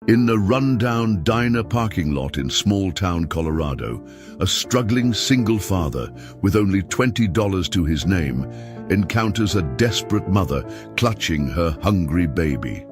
In a rundown diner parking lot in small-town Colorado, a struggling single father with only $20 to his name encounters a desperate mother clutching her hungry baby.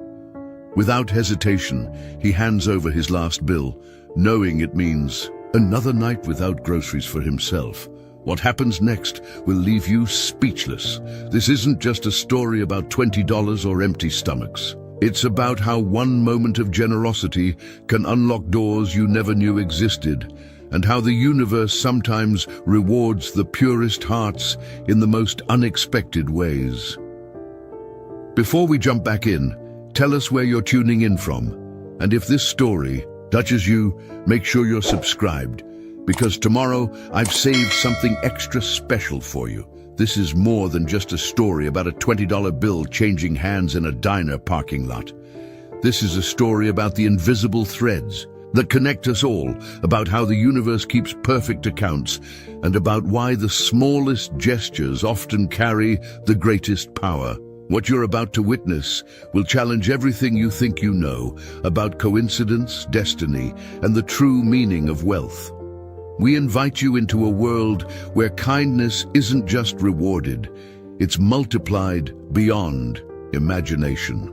Without hesitation, he hands over his last bill, knowing it means another night without groceries for himself. What happens next will leave you speechless. This isn't just a story about $20 or empty stomachs. It's about how one moment of generosity can unlock doors you never knew existed, and how the universe sometimes rewards the purest hearts in the most unexpected ways. Before we jump back in, tell us where you're tuning in from, and if this story touches you, make sure you're subscribed, because tomorrow I've saved something extra special for you. This is more than just a story about a $20 bill changing hands in a diner parking lot. This is a story about the invisible threads that connect us all, about how the universe keeps perfect accounts, and about why the smallest gestures often carry the greatest power. What you're about to witness will challenge everything you think you know about coincidence, destiny, and the true meaning of wealth. We invite you into a world where kindness isn't just rewarded, it's multiplied beyond imagination.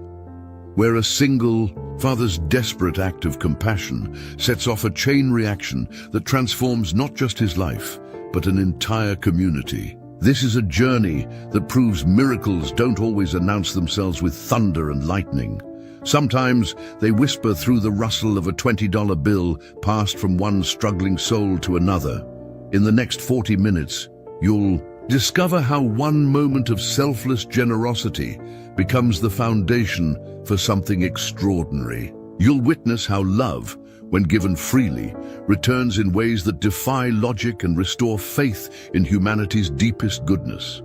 Where a single father's desperate act of compassion sets off a chain reaction that transforms not just his life, but an entire community. This is a journey that proves miracles don't always announce themselves with thunder and lightning. Sometimes they whisper through the rustle of a $20 bill passed from one struggling soul to another. In the next 40 minutes, you'll discover how one moment of selfless generosity becomes the foundation for something extraordinary. You'll witness how love, when given freely, returns in ways that defy logic and restore faith in humanity's deepest goodness.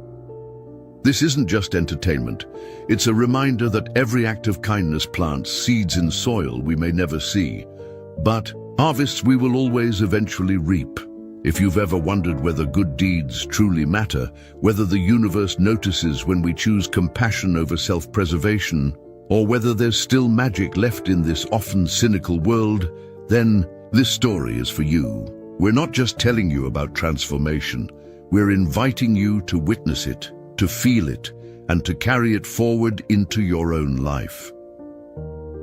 This isn't just entertainment. It's a reminder that every act of kindness plants seeds in soil we may never see, but harvests we will always eventually reap. If you've ever wondered whether good deeds truly matter, whether the universe notices when we choose compassion over self-preservation, or whether there's still magic left in this often cynical world, then this story is for you. We're not just telling you about transformation, we're inviting you to witness it, to feel it, and to carry it forward into your own life.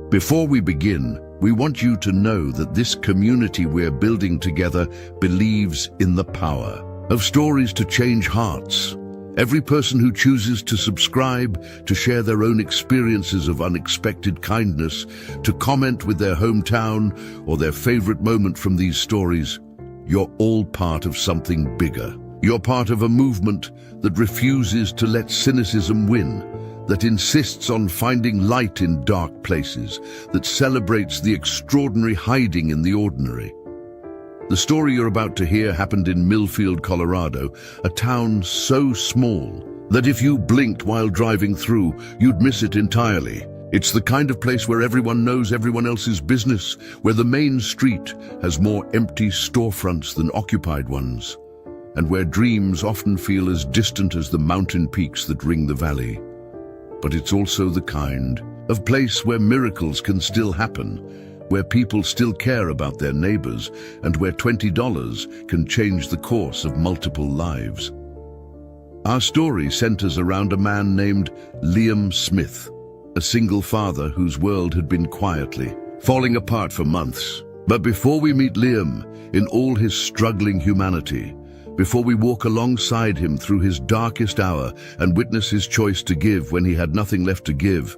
Before we begin, we want you to know that this community we're building together believes in the power of stories to change hearts. Every person who chooses to subscribe, to share their own experiences of unexpected kindness, to comment with their hometown or their favorite moment from these stories, you're all part of something bigger. You're part of a movement that refuses to let cynicism win, that insists on finding light in dark places, that celebrates the extraordinary hiding in the ordinary. The story you're about to hear happened in Millfield, Colorado, a town so small that if you blinked while driving through, you'd miss it entirely. It's the kind of place where everyone knows everyone else's business, where the main street has more empty storefronts than occupied ones, and where dreams often feel as distant as the mountain peaks that ring the valley. But it's also the kind of place where miracles can still happen, where people still care about their neighbors, and where $20 can change the course of multiple lives. Our story centers around a man named Liam Smith, a single father whose world had been quietly falling apart for months. But before we meet Liam in all his struggling humanity, before we walk alongside him through his darkest hour and witness his choice to give when he had nothing left to give,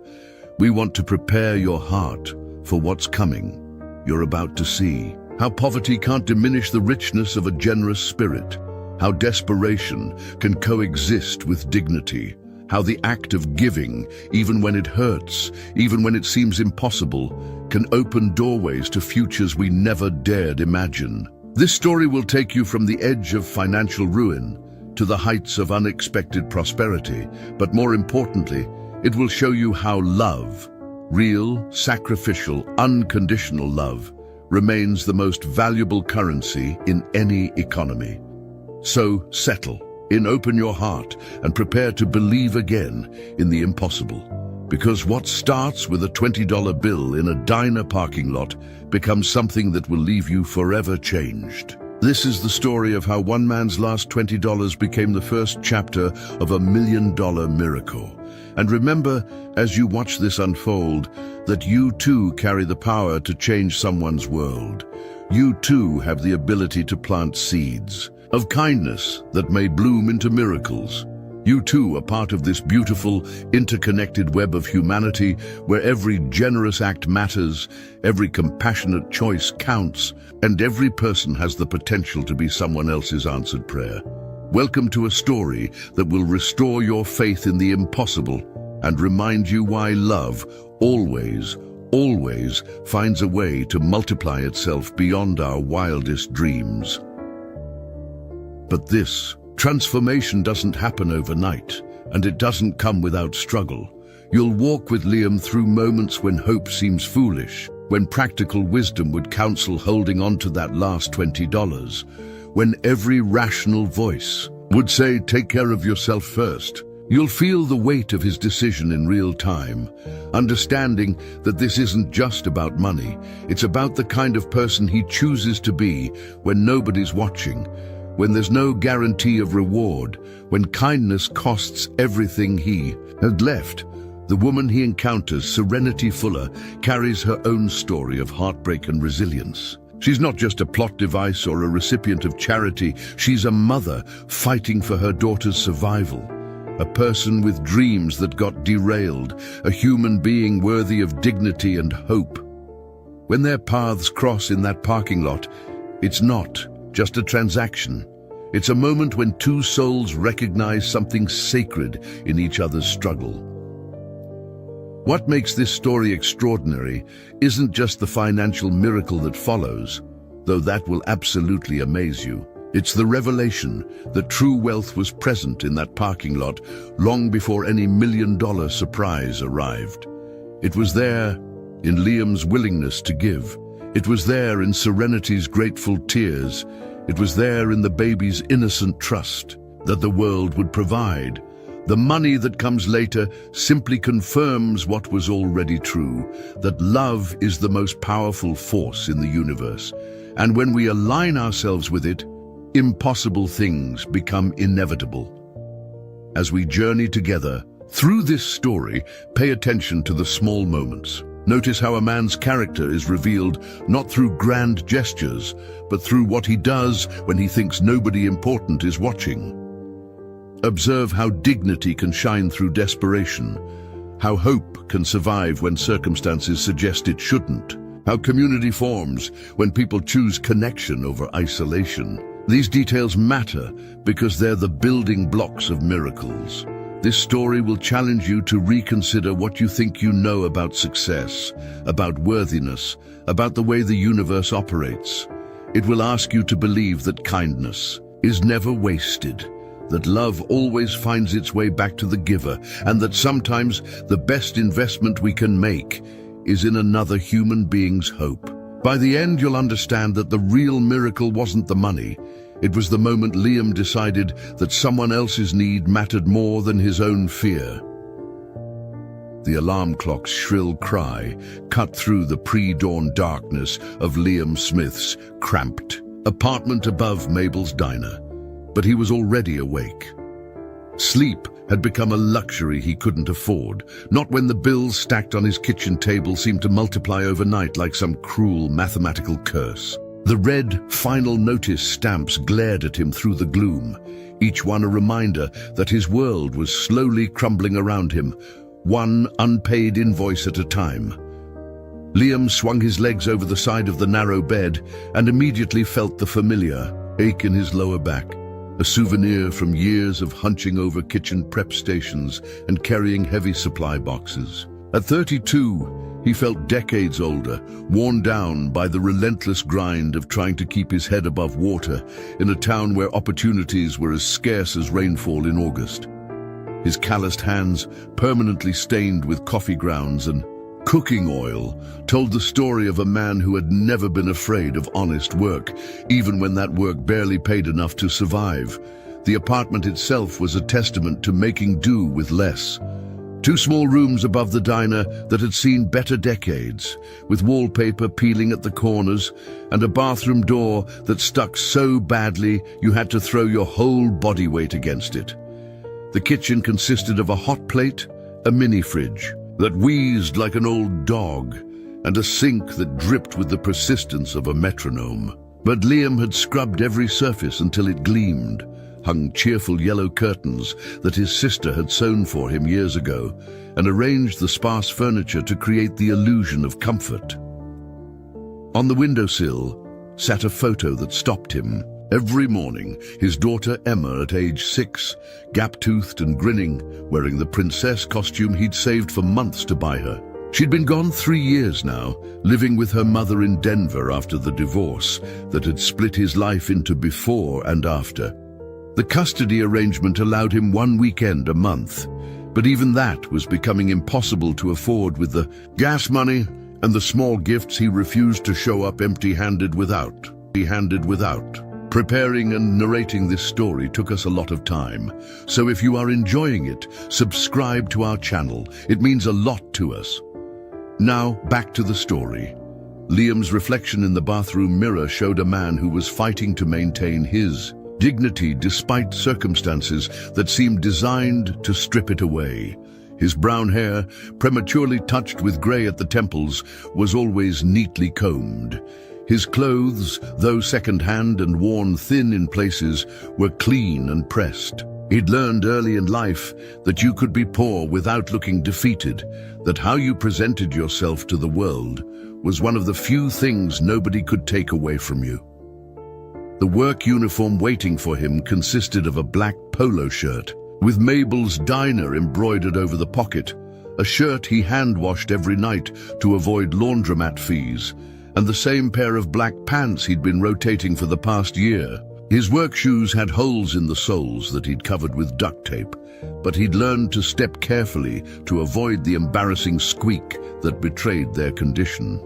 we want to prepare your heart for what's coming. You're about to see how poverty can't diminish the richness of a generous spirit, how desperation can coexist with dignity, how the act of giving, even when it hurts, even when it seems impossible, can open doorways to futures we never dared imagine. This story will take you from the edge of financial ruin to the heights of unexpected prosperity, but more importantly, it will show you how love, real, sacrificial, unconditional love, remains the most valuable currency in any economy. So settle in, open your heart, and prepare to believe again in the impossible. Because what starts with a $20 bill in a diner parking lot becomes something that will leave you forever changed. This is the story of how one man's last $20 became the first chapter of a $1 million miracle. And remember, as you watch this unfold, that you too carry the power to change someone's world. You too have the ability to plant seeds of kindness that may bloom into miracles. You too are part of this beautiful, interconnected web of humanity where every generous act matters, every compassionate choice counts, and every person has the potential to be someone else's answered prayer. Welcome to a story that will restore your faith in the impossible and remind you why love always finds a way to multiply itself beyond our wildest dreams. But this transformation doesn't happen overnight, and it doesn't come without struggle. You'll walk with Liam through moments when hope seems foolish, when practical wisdom would counsel holding on to that last $20, when every rational voice would say, take care of yourself first. You'll feel the weight of his decision in real time, understanding that this isn't just about money. It's about the kind of person he chooses to be when nobody's watching, when there's no guarantee of reward, when kindness costs everything he had left. The woman he encounters, Serenity Fuller, carries her own story of heartbreak and resilience. She's not just a plot device or a recipient of charity. She's a mother fighting for her daughter's survival, a person with dreams that got derailed, a human being worthy of dignity and hope. When their paths cross in that parking lot, it's not just a transaction. It's a moment when two souls recognize something sacred in each other's struggle. What makes this story extraordinary isn't just the financial miracle that follows, though that will absolutely amaze you. It's the revelation that true wealth was present in that parking lot long before any $1 million surprise arrived. It was there in Liam's willingness to give. It was there in Serenity's grateful tears. It was there in the baby's innocent trust that the world would provide. The money that comes later simply confirms what was already true, that love is the most powerful force in the universe. And when we align ourselves with it, impossible things become inevitable. As we journey together through this story, pay attention to the small moments. Notice how a man's character is revealed not through grand gestures, but through what he does when he thinks nobody important is watching. Observe how dignity can shine through desperation, how hope can survive when circumstances suggest it shouldn't, how community forms when people choose connection over isolation. These details matter because they're the building blocks of miracles. This story will challenge you to reconsider what you think you know about success, about worthiness, about the way the universe operates. It will ask you to believe that kindness is never wasted, that love always finds its way back to the giver, and that sometimes the best investment we can make is in another human being's hope. By the end, you'll understand that the real miracle wasn't the money. It was the moment Liam decided that someone else's need mattered more than his own fear. The alarm clock's shrill cry cut through the pre-dawn darkness of Liam Smith's cramped apartment above Mabel's diner, but he was already awake. Sleep had become a luxury he couldn't afford, not when the bills stacked on his kitchen table seemed to multiply overnight like some cruel mathematical curse. The red final notice stamps glared at him through the gloom, each one a reminder that his world was slowly crumbling around him, one unpaid invoice at a time. Liam swung his legs over the side of the narrow bed and immediately felt the familiar ache in his lower back, a souvenir from years of hunching over kitchen prep stations and carrying heavy supply boxes. At 32, he felt decades older, worn down by the relentless grind of trying to keep his head above water in a town where opportunities were as scarce as rainfall in August. His calloused hands, permanently stained with coffee grounds and cooking oil, told the story of a man who had never been afraid of honest work, even when that work barely paid enough to survive. The apartment itself was a testament to making do with less. Two small rooms above the diner that had seen better decades, with wallpaper peeling at the corners and a bathroom door that stuck so badly you had to throw your whole body weight against it. The kitchen consisted of a hot plate, a mini fridge that wheezed like an old dog, and a sink that dripped with the persistence of a metronome. But Liam had scrubbed every surface until it gleamed, hung cheerful yellow curtains that his sister had sewn for him years ago, and arranged the sparse furniture to create the illusion of comfort. On the windowsill sat a photo that stopped him. Every morning, his daughter Emma, at age 6, gap-toothed and grinning, wearing the princess costume he'd saved for months to buy her. She'd been gone 3 years now, living with her mother in Denver after the divorce that had split his life into before and after. The custody arrangement allowed him 1 weekend a month, but even that was becoming impossible to afford with the gas money and the small gifts he refused to show up empty-handed without. Preparing and narrating this story took us a lot of time, so if you are enjoying it, subscribe to our channel. It means a lot to us. Now, back to the story. Liam's reflection in the bathroom mirror showed a man who was fighting to maintain his dignity despite circumstances that seemed designed to strip it away. His brown hair, prematurely touched with grey at the temples, was always neatly combed. His clothes, though second-hand and worn thin in places, were clean and pressed. He'd learned early in life that you could be poor without looking defeated, that how you presented yourself to the world was one of the few things nobody could take away from you. The work uniform waiting for him consisted of a black polo shirt, with Mabel's Diner embroidered over the pocket, a shirt he hand-washed every night to avoid laundromat fees, and the same pair of black pants he'd been rotating for the past year. His work shoes had holes in the soles that he'd covered with duct tape, but he'd learned to step carefully to avoid the embarrassing squeak that betrayed their condition.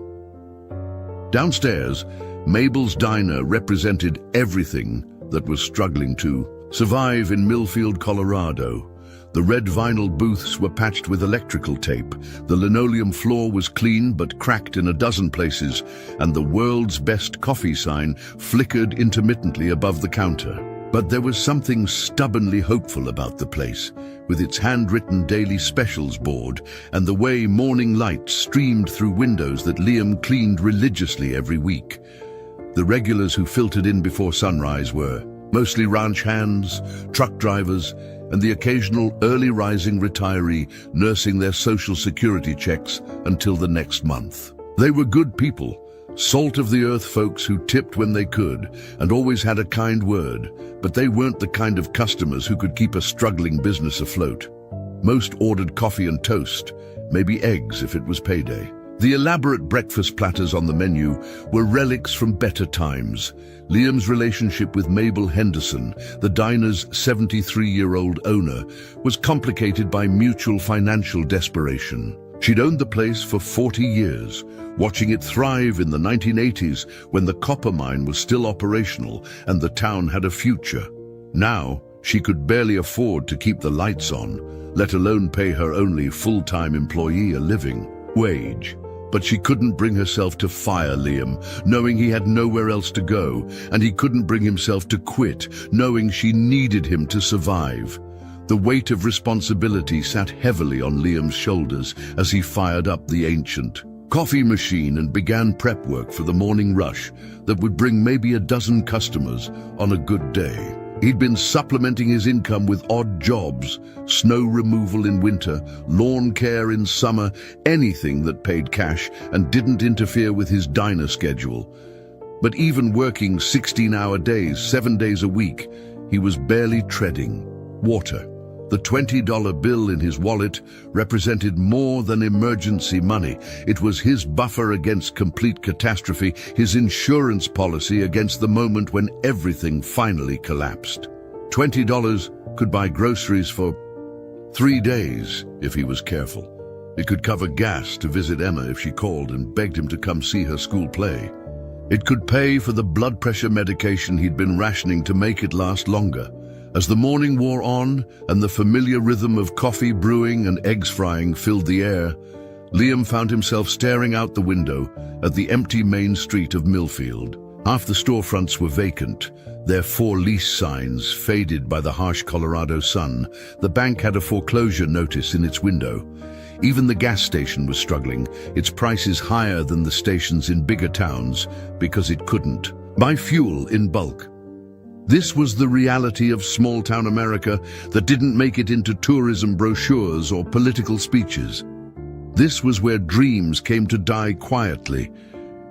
Downstairs, Mabel's Diner represented everything that was struggling to survive in Millfield, Colorado. The red vinyl booths were patched with electrical tape, the linoleum floor was clean but cracked in a dozen places, and the world's best coffee sign flickered intermittently above the counter. But there was something stubbornly hopeful about the place, with its handwritten daily specials board and the way morning light streamed through windows that Liam cleaned religiously every week. The regulars who filtered in before sunrise were mostly ranch hands, truck drivers, and the occasional early-rising retiree nursing their social security checks until the next month. They were good people, salt-of-the-earth folks who tipped when they could and always had a kind word, but they weren't the kind of customers who could keep a struggling business afloat. Most ordered coffee and toast, maybe eggs if it was payday. The elaborate breakfast platters on the menu were relics from better times. Liam's relationship with Mabel Henderson, the diner's 73-year-old owner, was complicated by mutual financial desperation. She'd owned the place for 40 years, watching it thrive in the 1980s when the copper mine was still operational and the town had a future. Now, she could barely afford to keep the lights on, let alone pay her only full-time employee a living wage. But she couldn't bring herself to fire Liam, knowing he had nowhere else to go, and he couldn't bring himself to quit, knowing she needed him to survive. The weight of responsibility sat heavily on Liam's shoulders as he fired up the ancient coffee machine and began prep work for the morning rush that would bring maybe a dozen customers on a good day. He'd been supplementing his income with odd jobs, snow removal in winter, lawn care in summer, anything that paid cash and didn't interfere with his diner schedule. But even working 16-hour days, 7 days a week, he was barely treading water. The $20 bill in his wallet represented more than emergency money. It was his buffer against complete catastrophe, his insurance policy against the moment when everything finally collapsed. $20 could buy groceries for 3 days if he was careful. It could cover gas to visit Emma if she called and begged him to come see her school play. It could pay for the blood pressure medication he'd been rationing to make it last longer. As the morning wore on and the familiar rhythm of coffee brewing and eggs frying filled the air, Liam found himself staring out the window at the empty main street of Millfield. Half the storefronts were vacant, their for lease signs faded by the harsh Colorado sun. The bank had a foreclosure notice in its window. Even the gas station was struggling, its prices higher than the stations in bigger towns because it couldn't buy fuel in bulk. This was the reality of small-town America that didn't make it into tourism brochures or political speeches. This was where dreams came to die quietly,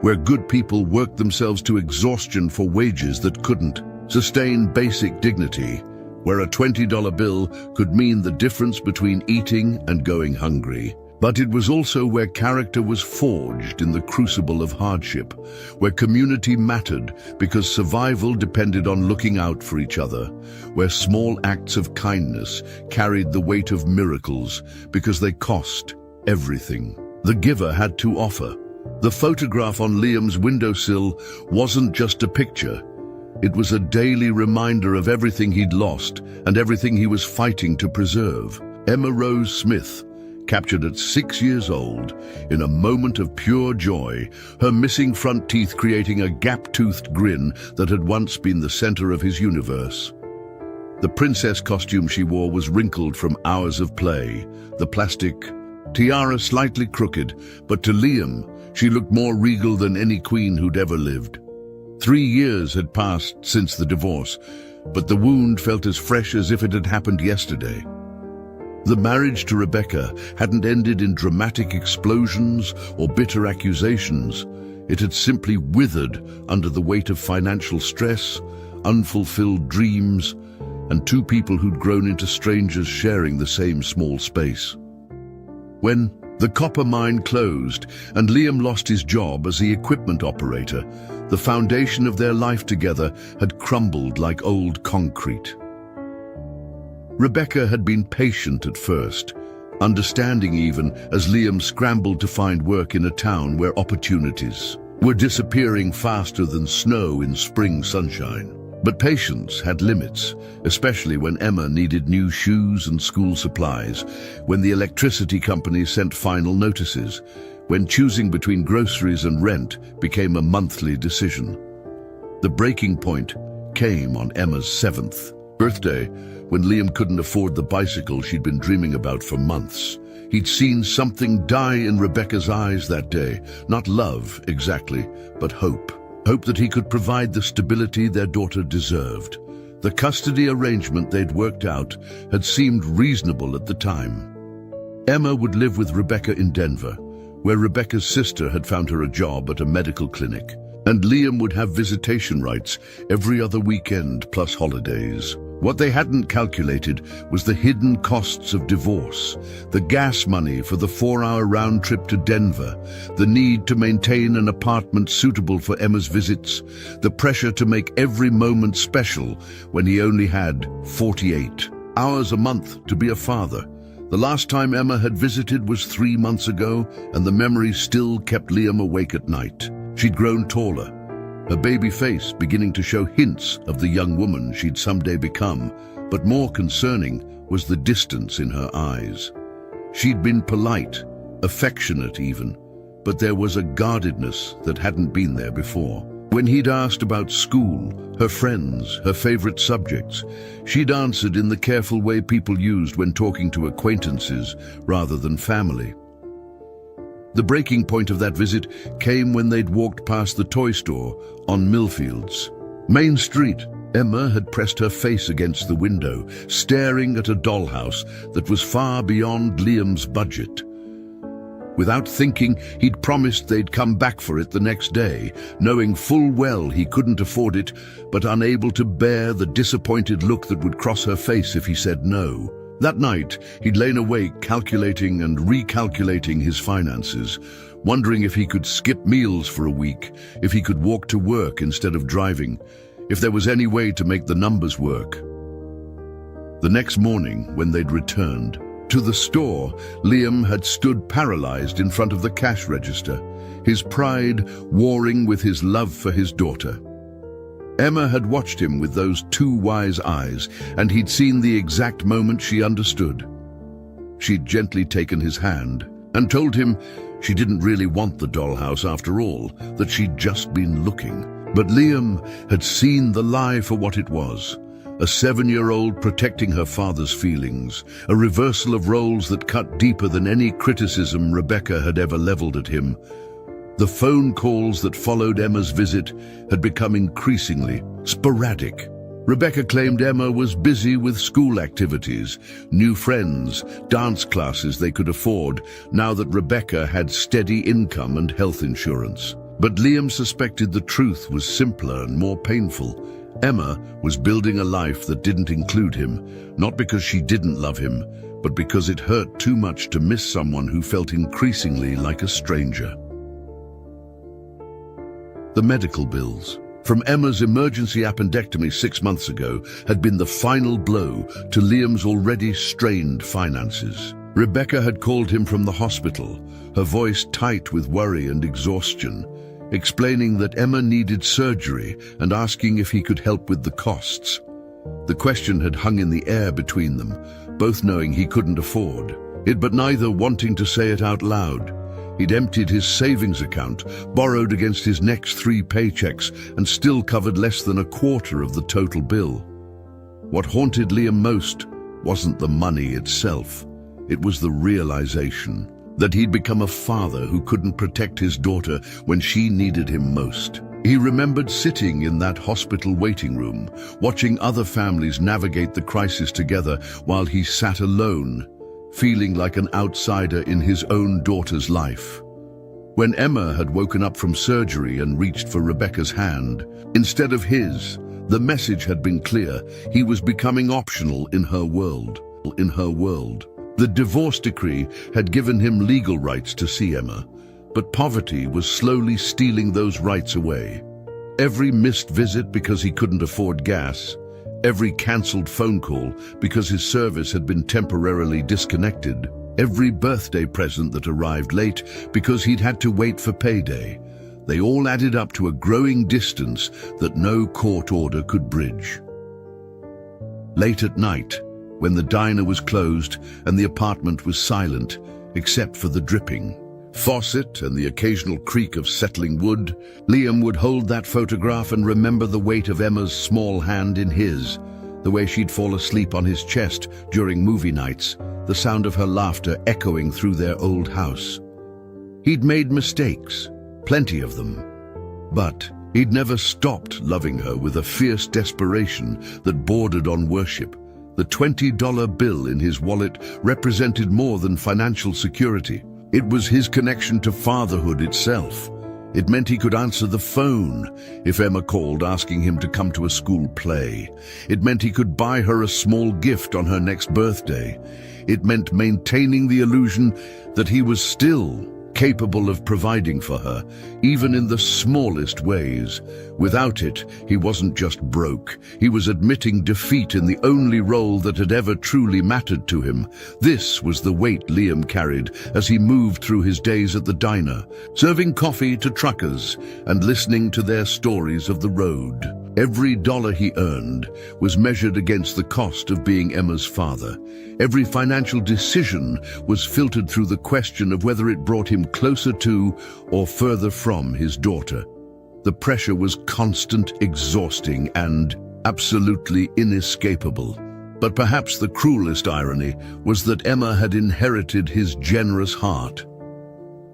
where good people worked themselves to exhaustion for wages that couldn't sustain basic dignity, where a $20 bill could mean the difference between eating and going hungry. But it was also where character was forged in the crucible of hardship, where community mattered because survival depended on looking out for each other, where small acts of kindness carried the weight of miracles because they cost everything the giver had to offer. The photograph on Liam's windowsill wasn't just a picture. It was a daily reminder of everything he'd lost and everything he was fighting to preserve. Emma Rose Smith, captured at 6 years old, in a moment of pure joy, her missing front teeth creating a gap-toothed grin that had once been the center of his universe. The princess costume she wore was wrinkled from hours of play, the plastic tiara slightly crooked, but to Liam, she looked more regal than any queen who'd ever lived. 3 years had passed since the divorce, but the wound felt as fresh as if it had happened yesterday. The marriage to Rebecca hadn't ended in dramatic explosions or bitter accusations. It had simply withered under the weight of financial stress, unfulfilled dreams, and two people who'd grown into strangers sharing the same small space. When the copper mine closed and Liam lost his job as the equipment operator, the foundation of their life together had crumbled like old concrete. Rebecca had been patient at first, understanding even as Liam scrambled to find work in a town where opportunities were disappearing faster than snow in spring sunshine. But patience had limits, especially when Emma needed new shoes and school supplies, when the electricity company sent final notices, when choosing between groceries and rent became a monthly decision. The breaking point came on Emma's 7th birthday, when Liam couldn't afford the bicycle she'd been dreaming about for months. He'd seen something die in Rebecca's eyes that day, not love exactly, but hope. Hope that he could provide the stability their daughter deserved. The custody arrangement they'd worked out had seemed reasonable at the time. Emma would live with Rebecca in Denver, where Rebecca's sister had found her a job at a medical clinic, and Liam would have visitation rights every other weekend plus holidays. What they hadn't calculated was the hidden costs of divorce, the gas money for the 4-hour round trip to Denver, the need to maintain an apartment suitable for Emma's visits, the pressure to make every moment special when he only had 48 hours a month to be a father. The last time Emma had visited was 3 months ago, and the memory still kept Liam awake at night. She'd grown taller, her baby face beginning to show hints of the young woman she'd someday become, but more concerning was the distance in her eyes. She'd been polite, affectionate even, but there was a guardedness that hadn't been there before. When he'd asked about school, her friends, her favorite subjects, she'd answered in the careful way people used when talking to acquaintances rather than family. The breaking point of that visit came when they'd walked past the toy store on Millfields Main Street. Emma had pressed her face against the window, staring at a dollhouse that was far beyond Liam's budget. Without thinking, he'd promised they'd come back for it the next day, knowing full well he couldn't afford it, but unable to bear the disappointed look that would cross her face if he said no. That night, he'd lain awake calculating and recalculating his finances, wondering if he could skip meals for a week, if he could walk to work instead of driving, if there was any way to make the numbers work. The next morning, when they'd returned to the store, Liam had stood paralyzed in front of the cash register, his pride warring with his love for his daughter. Emma had watched him with those two wise eyes, and he'd seen the exact moment she understood. She'd gently taken his hand and told him she didn't really want the dollhouse after all, that she'd just been looking. But Liam had seen the lie for what it was. A 7-year-old protecting her father's feelings, a reversal of roles that cut deeper than any criticism Rebecca had ever leveled at him. The phone calls that followed Emma's visit had become increasingly sporadic. Rebecca claimed Emma was busy with school activities, new friends, dance classes they could afford, now that Rebecca had steady income and health insurance. But Liam suspected the truth was simpler and more painful. Emma was building a life that didn't include him, not because she didn't love him, but because it hurt too much to miss someone who felt increasingly like a stranger. The medical bills from Emma's emergency appendectomy 6 months ago had been the final blow to Liam's already strained finances. Rebecca had called him from the hospital, her voice tight with worry and exhaustion, explaining that Emma needed surgery and asking if he could help with the costs. The question had hung in the air between them, both knowing he couldn't afford it, but neither wanting to say it out loud. He'd emptied his savings account, borrowed against his next 3 paychecks, and still covered less than a quarter of the total bill. What haunted Liam most wasn't the money itself. It was the realization that he'd become a father who couldn't protect his daughter when she needed him most. He remembered sitting in that hospital waiting room, watching other families navigate the crisis together while he sat alone, feeling like an outsider in his own daughter's life. When Emma had woken up from surgery and reached for Rebecca's hand, instead of his, the message had been clear: he was becoming optional in her world. The divorce decree had given him legal rights to see Emma, but poverty was slowly stealing those rights away. Every missed visit because he couldn't afford gas, every cancelled phone call because his service had been temporarily disconnected, every birthday present that arrived late because he'd had to wait for payday, they all added up to a growing distance that no court order could bridge. Late at night, when the diner was closed and the apartment was silent, except for the dripping faucet and the occasional creak of settling wood, Liam would hold that photograph and remember the weight of Emma's small hand in his, the way she'd fall asleep on his chest during movie nights, the sound of her laughter echoing through their old house. He'd made mistakes, plenty of them, but he'd never stopped loving her with a fierce desperation that bordered on worship. The $20 bill in his wallet represented more than financial security. It was his connection to fatherhood itself. It meant he could answer the phone if Emma called asking him to come to a school play. It meant he could buy her a small gift on her next birthday. It meant maintaining the illusion that he was still capable of providing for her, even in the smallest ways. Without it, he wasn't just broke. He was admitting defeat in the only role that had ever truly mattered to him. This was the weight Liam carried as he moved through his days at the diner, serving coffee to truckers and listening to their stories of the road. Every dollar he earned was measured against the cost of being Emma's father. Every financial decision was filtered through the question of whether it brought him closer to or further from his daughter. The pressure was constant, exhausting, and absolutely inescapable. But perhaps the cruelest irony was that Emma had inherited his generous heart.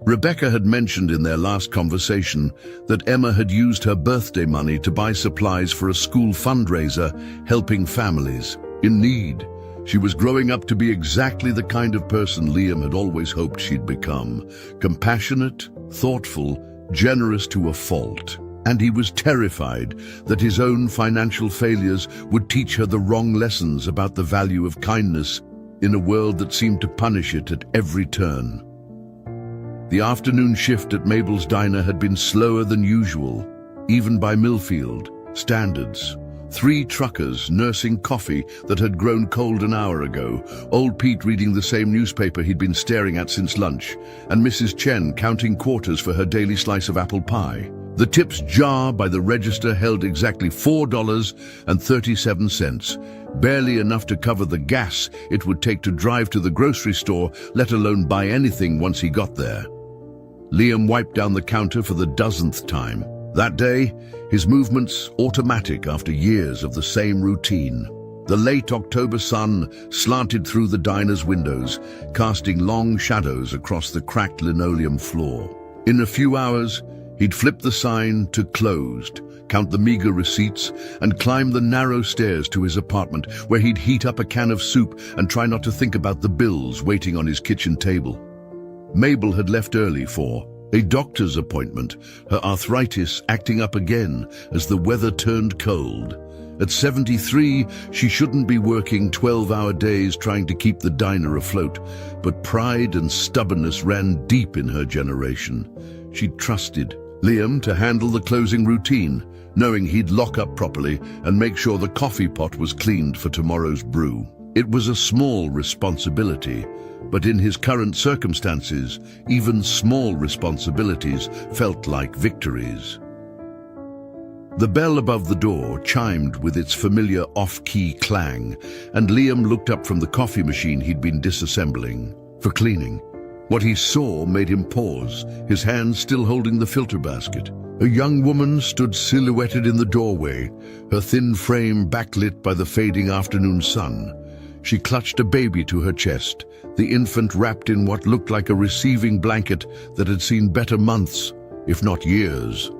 Rebecca had mentioned in their last conversation that Emma had used her birthday money to buy supplies for a school fundraiser, helping families in need. She was growing up to be exactly the kind of person Liam had always hoped she'd become: compassionate, thoughtful, generous to a fault. And he was terrified that his own financial failures would teach her the wrong lessons about the value of kindness in a world that seemed to punish it at every turn. The afternoon shift at Mabel's diner had been slower than usual, even by Millfield standards. 3 truckers nursing coffee that had grown cold an hour ago, old Pete reading the same newspaper he'd been staring at since lunch, and Mrs. Chen counting quarters for her daily slice of apple pie. The tip's jar by the register held exactly $4.37, barely enough to cover the gas it would take to drive to the grocery store, let alone buy anything once he got there. Liam wiped down the counter for the dozenth time. That day, his movements automatic after years of the same routine. The late October sun slanted through the diner's windows, casting long shadows across the cracked linoleum floor. In a few hours, he'd flip the sign to closed, count the meager receipts, and climb the narrow stairs to his apartment, where he'd heat up a can of soup and try not to think about the bills waiting on his kitchen table. Mabel had left early for a doctor's appointment, her arthritis acting up again as the weather turned cold. At 73, she shouldn't be working 12-hour days trying to keep the diner afloat, but pride and stubbornness ran deep in her generation. She trusted Liam to handle the closing routine, knowing he'd lock up properly and make sure the coffee pot was cleaned for tomorrow's brew. It was a small responsibility, but in his current circumstances, even small responsibilities felt like victories. The bell above the door chimed with its familiar off-key clang, and Liam looked up from the coffee machine he'd been disassembling for cleaning. What he saw made him pause, his hands still holding the filter basket. A young woman stood silhouetted in the doorway, her thin frame backlit by the fading afternoon sun. She clutched a baby to her chest, the infant wrapped in what looked like a receiving blanket that had seen better months, if not years.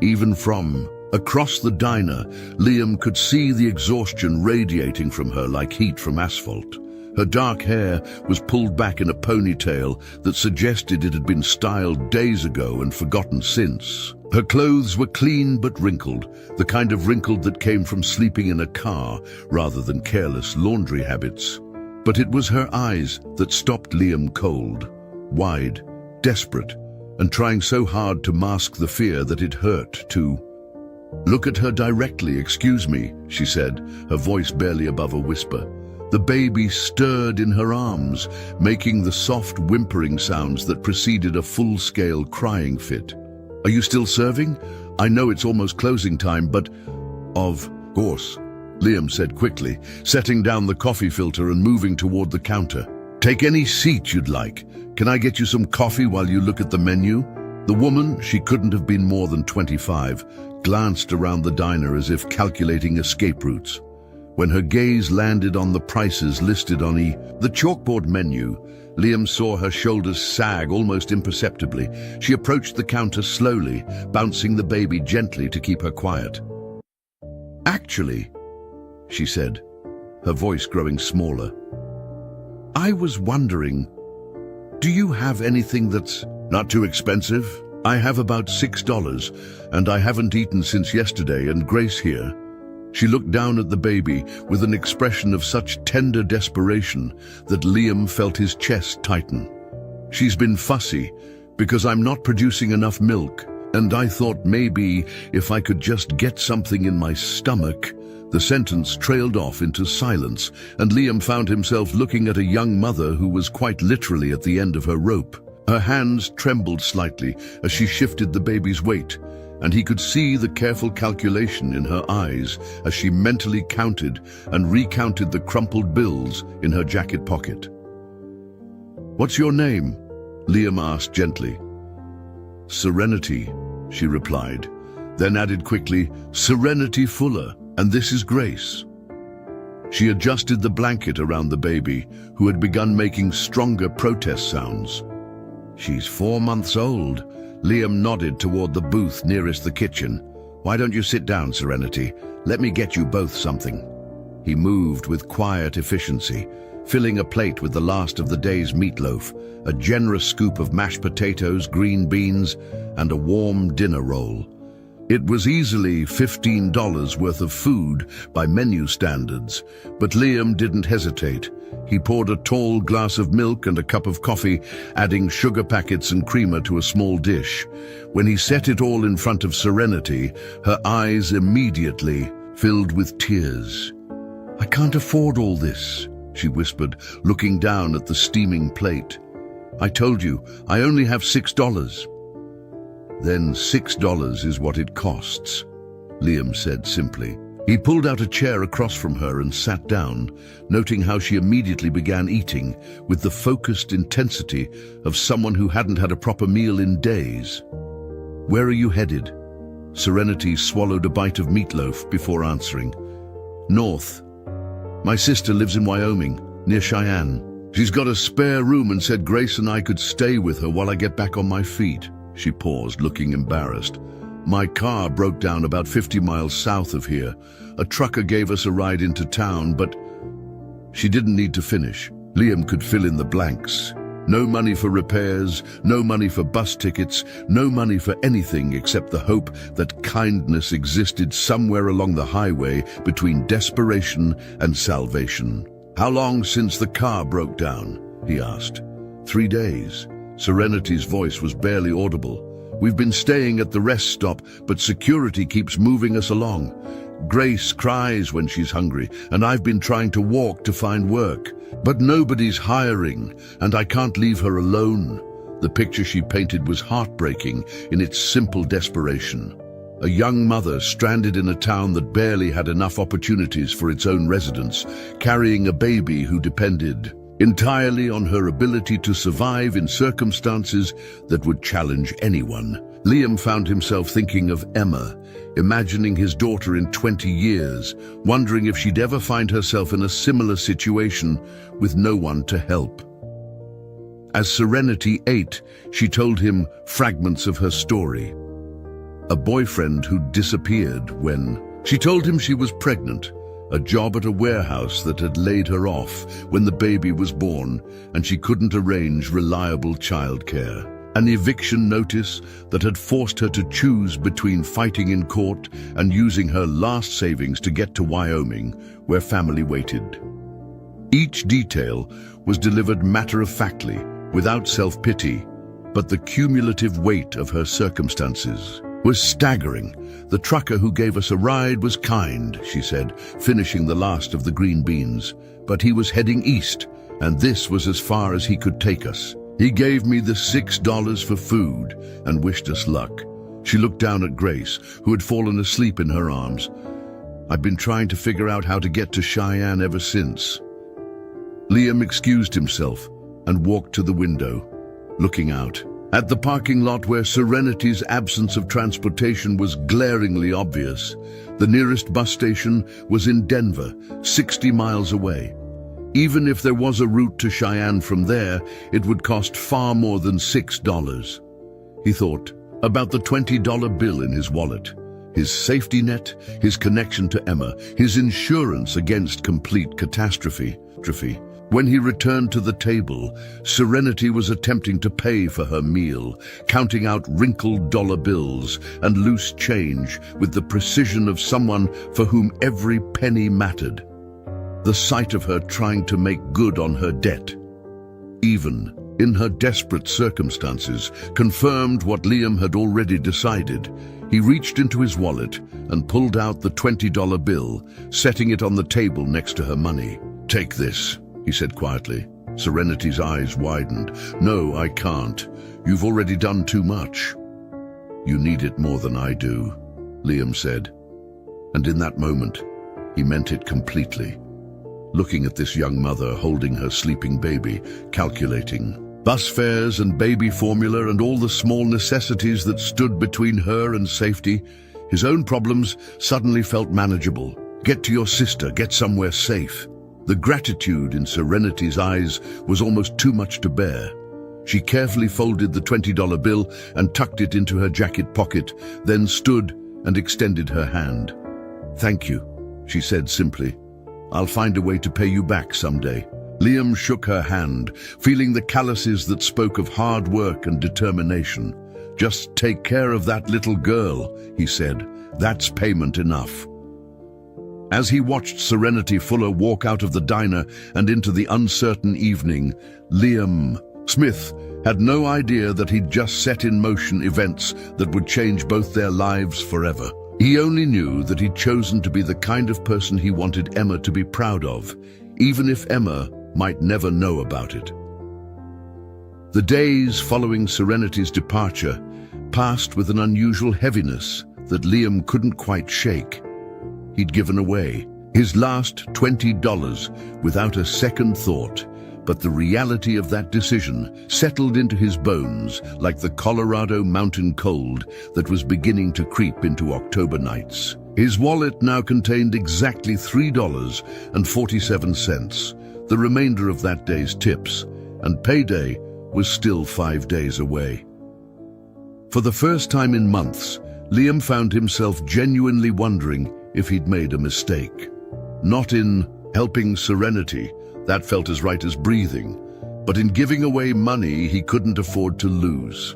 Even from across the diner, Liam could see the exhaustion radiating from her like heat from asphalt. Her dark hair was pulled back in a ponytail that suggested it had been styled days ago and forgotten since. Her clothes were clean but wrinkled, the kind of wrinkled that came from sleeping in a car rather than careless laundry habits. But it was her eyes that stopped Liam cold, wide, desperate, and trying so hard to mask the fear that it hurt too. "Look at her directly, excuse me," she said, her voice barely above a whisper. The baby stirred in her arms, making the soft whimpering sounds that preceded a full-scale crying fit. "Are you still serving? I know it's almost closing time, but—" "Of course," Liam said quickly, setting down the coffee filter and moving toward the counter. "Take any seat you'd like. Can I get you some coffee while you look at the menu?" The woman, she couldn't have been more than 25, glanced around the diner as if calculating escape routes. When her gaze landed on the prices listed on the chalkboard menu, Liam saw her shoulders sag almost imperceptibly. She approached the counter slowly, bouncing the baby gently to keep her quiet. "Actually," she said, her voice growing smaller, "I was wondering, do you have anything that's not too expensive? I have about $6, and I haven't eaten since yesterday, and Grace here." She looked down at the baby with an expression of such tender desperation that Liam felt his chest tighten. "She's been fussy because I'm not producing enough milk, and I thought maybe if I could just get something in my stomach." The sentence trailed off into silence, and Liam found himself looking at a young mother who was quite literally at the end of her rope. Her hands trembled slightly as she shifted the baby's weight, and he could see the careful calculation in her eyes as she mentally counted and recounted the crumpled bills in her jacket pocket. "What's your name?" Liam asked gently. "Serenity," she replied, then added quickly, "Serenity Fuller, and this is Grace." She adjusted the blanket around the baby, who had begun making stronger protest sounds. "She's 4 months old." Liam nodded toward the booth nearest the kitchen. "Why don't you sit down, Serenity? Let me get you both something." He moved with quiet efficiency, filling a plate with the last of the day's meatloaf, a generous scoop of mashed potatoes, green beans, and a warm dinner roll. It was easily $15 worth of food by menu standards, but Liam didn't hesitate. He poured a tall glass of milk and a cup of coffee, adding sugar packets and creamer to a small dish. When he set it all in front of Serenity, her eyes immediately filled with tears. "I can't afford all this," she whispered, looking down at the steaming plate. "I told you, I only have $6. Then $6 is what it costs, Liam said simply. He pulled out a chair across from her and sat down, noting how she immediately began eating with the focused intensity of someone who hadn't had a proper meal in days. "Where are you headed?" Serenity swallowed a bite of meatloaf before answering. "North. My sister lives in Wyoming, near Cheyenne. She's got a spare room and said Grace and I could stay with her while I get back on my feet." She paused, looking embarrassed. "My car broke down about 50 miles south of here. A trucker gave us a ride into town, but..." She didn't need to finish. Liam could fill in the blanks. No money for repairs, no money for bus tickets, no money for anything except the hope that kindness existed somewhere along the highway between desperation and salvation. "How long since the car broke down?" he asked. 3 days. Serenity's voice was barely audible. "We've been staying at the rest stop, but security keeps moving us along. Grace cries when she's hungry, and I've been trying to walk to find work. But nobody's hiring, and I can't leave her alone." The picture she painted was heartbreaking in its simple desperation. A young mother stranded in a town that barely had enough opportunities for its own residents, carrying a baby who depended entirely on her ability to survive in circumstances that would challenge anyone. Liam found himself thinking of Emma, imagining his daughter in 20 years, wondering if she'd ever find herself in a similar situation with no one to help. As Serenity ate, she told him fragments of her story. A boyfriend who disappeared when... She told him she was pregnant, a job at a warehouse that had laid her off when the baby was born, and she couldn't arrange reliable childcare. An eviction notice that had forced her to choose between fighting in court and using her last savings to get to Wyoming, where family waited. Each detail was delivered matter-of-factly, without self-pity, but the cumulative weight of her circumstances was staggering. "The trucker who gave us a ride was kind," she said, finishing the last of the green beans. "But he was heading east, and this was as far as he could take us. He gave me the $6 for food and wished us luck." She looked down at Grace, who had fallen asleep in her arms. "I've been trying to figure out how to get to Cheyenne ever since." Liam excused himself and walked to the window, looking out. At the parking lot where Serenity's absence of transportation was glaringly obvious, the nearest bus station was in Denver, 60 miles away. Even if there was a route to Cheyenne from there, it would cost far more than $6. He thought about the $20 bill in his wallet, his safety net, his connection to Emma, his insurance against complete catastrophe. When he returned to the table, Serenity was attempting to pay for her meal, counting out wrinkled dollar bills and loose change with the precision of someone for whom every penny mattered. The sight of her trying to make good on her debt, even in her desperate circumstances, confirmed what Liam had already decided. He reached into his wallet and pulled out the $20 bill, setting it on the table next to her money. "Take this," he said quietly. Serenity's eyes widened. "No, I can't. You've already done too much." "You need it more than I do," Liam said. And in that moment, he meant it completely. Looking at this young mother holding her sleeping baby, calculating bus fares and baby formula and all the small necessities that stood between her and safety, his own problems suddenly felt manageable. Get to your sister, get somewhere safe. The gratitude in Serenity's eyes was almost too much to bear. She carefully folded the $20 bill and tucked it into her jacket pocket, then stood and extended her hand. "Thank you," she said simply. "I'll find a way to pay you back someday." Liam shook her hand, feeling the calluses that spoke of hard work and determination. "Just take care of that little girl," he said. "That's payment enough." As he watched Serenity Fuller walk out of the diner and into the uncertain evening, Liam Smith had no idea that he'd just set in motion events that would change both their lives forever. He only knew that he'd chosen to be the kind of person he wanted Emma to be proud of, even if Emma might never know about it. The days following Serenity's departure passed with an unusual heaviness that Liam couldn't quite shake. He'd given away his last $20 without a second thought, but the reality of that decision settled into his bones like the Colorado mountain cold that was beginning to creep into October nights. His wallet now contained exactly $3.47, the remainder of that day's tips, and payday was still 5 days away. For the first time in months, Liam found himself genuinely wondering if he'd made a mistake. Not in helping Serenity, that felt as right as breathing, but in giving away money he couldn't afford to lose.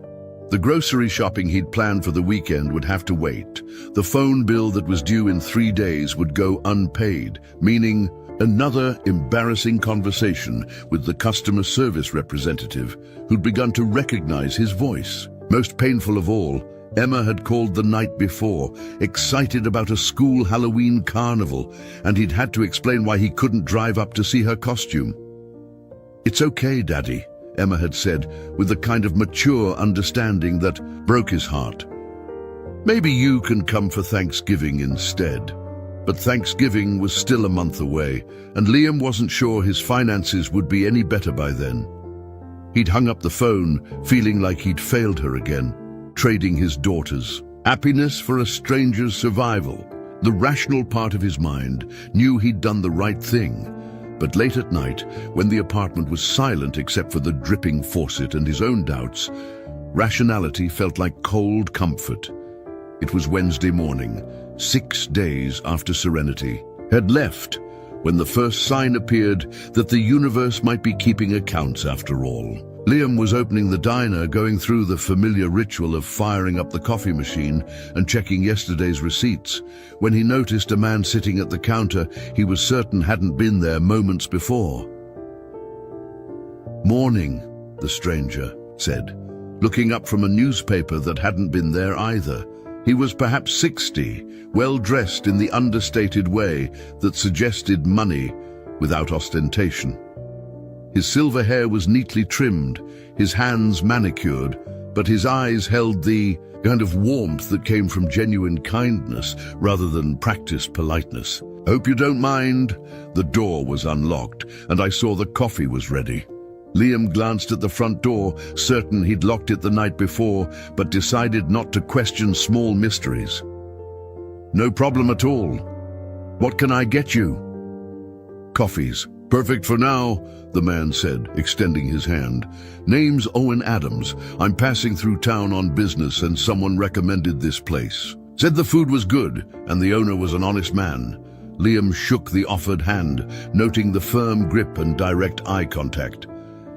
The grocery shopping he'd planned for the weekend would have to wait. The phone bill that was due in 3 days would go unpaid, meaning another embarrassing conversation with the customer service representative who'd begun to recognize his voice. Most painful of all, Emma had called the night before, excited about a school Halloween carnival, and he'd had to explain why he couldn't drive up to see her costume. "It's okay, Daddy," Emma had said, with the kind of mature understanding that broke his heart. "Maybe you can come for Thanksgiving instead." But Thanksgiving was still a month away, and Liam wasn't sure his finances would be any better by then. He'd hung up the phone, feeling like he'd failed her again, trading his daughter's happiness for a stranger's survival. The rational part of his mind knew he'd done the right thing, but late at night, when the apartment was silent except for the dripping faucet and his own doubts, rationality felt like cold comfort. It was Wednesday morning, 6 days after Serenity had left, when the first sign appeared that the universe might be keeping accounts after all. Liam was opening the diner, going through the familiar ritual of firing up the coffee machine and checking yesterday's receipts, when he noticed a man sitting at the counter he was certain hadn't been there moments before. "Morning," the stranger said, looking up from a newspaper that hadn't been there either. He was perhaps 60, well-dressed in the understated way that suggested money without ostentation. His silver hair was neatly trimmed, his hands manicured, but his eyes held the kind of warmth that came from genuine kindness rather than practiced politeness. "Hope you don't mind." The door was unlocked, and I saw the coffee was ready. Liam glanced at the front door, certain he'd locked it the night before, but decided not to question small mysteries. "No problem at all. What can I get you?" "Coffees. Perfect for now," the man said, extending his hand. "Name's Owen Adams. I'm passing through town on business and someone recommended this place. Said the food was good and the owner was an honest man." Liam shook the offered hand, noting the firm grip and direct eye contact.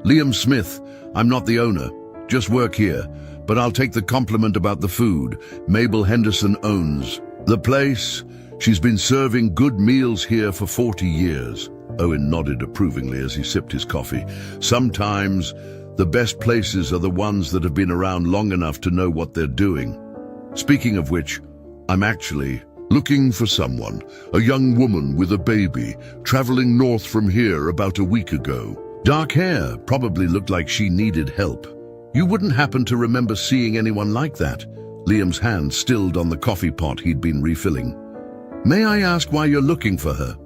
"Liam Smith. I'm not the owner. Just work here. But I'll take the compliment about the food. Mabel Henderson owns the place. She's been serving good meals here for 40 years. Owen nodded approvingly as he sipped his coffee. "Sometimes the best places are the ones that have been around long enough to know what they're doing. Speaking of which, I'm actually looking for someone, a young woman with a baby, traveling north from here about a week ago. Dark hair, probably looked like she needed help. You wouldn't happen to remember seeing anyone like that?" Liam's hand stilled on the coffee pot he'd been refilling. "May I ask why you're looking for her?"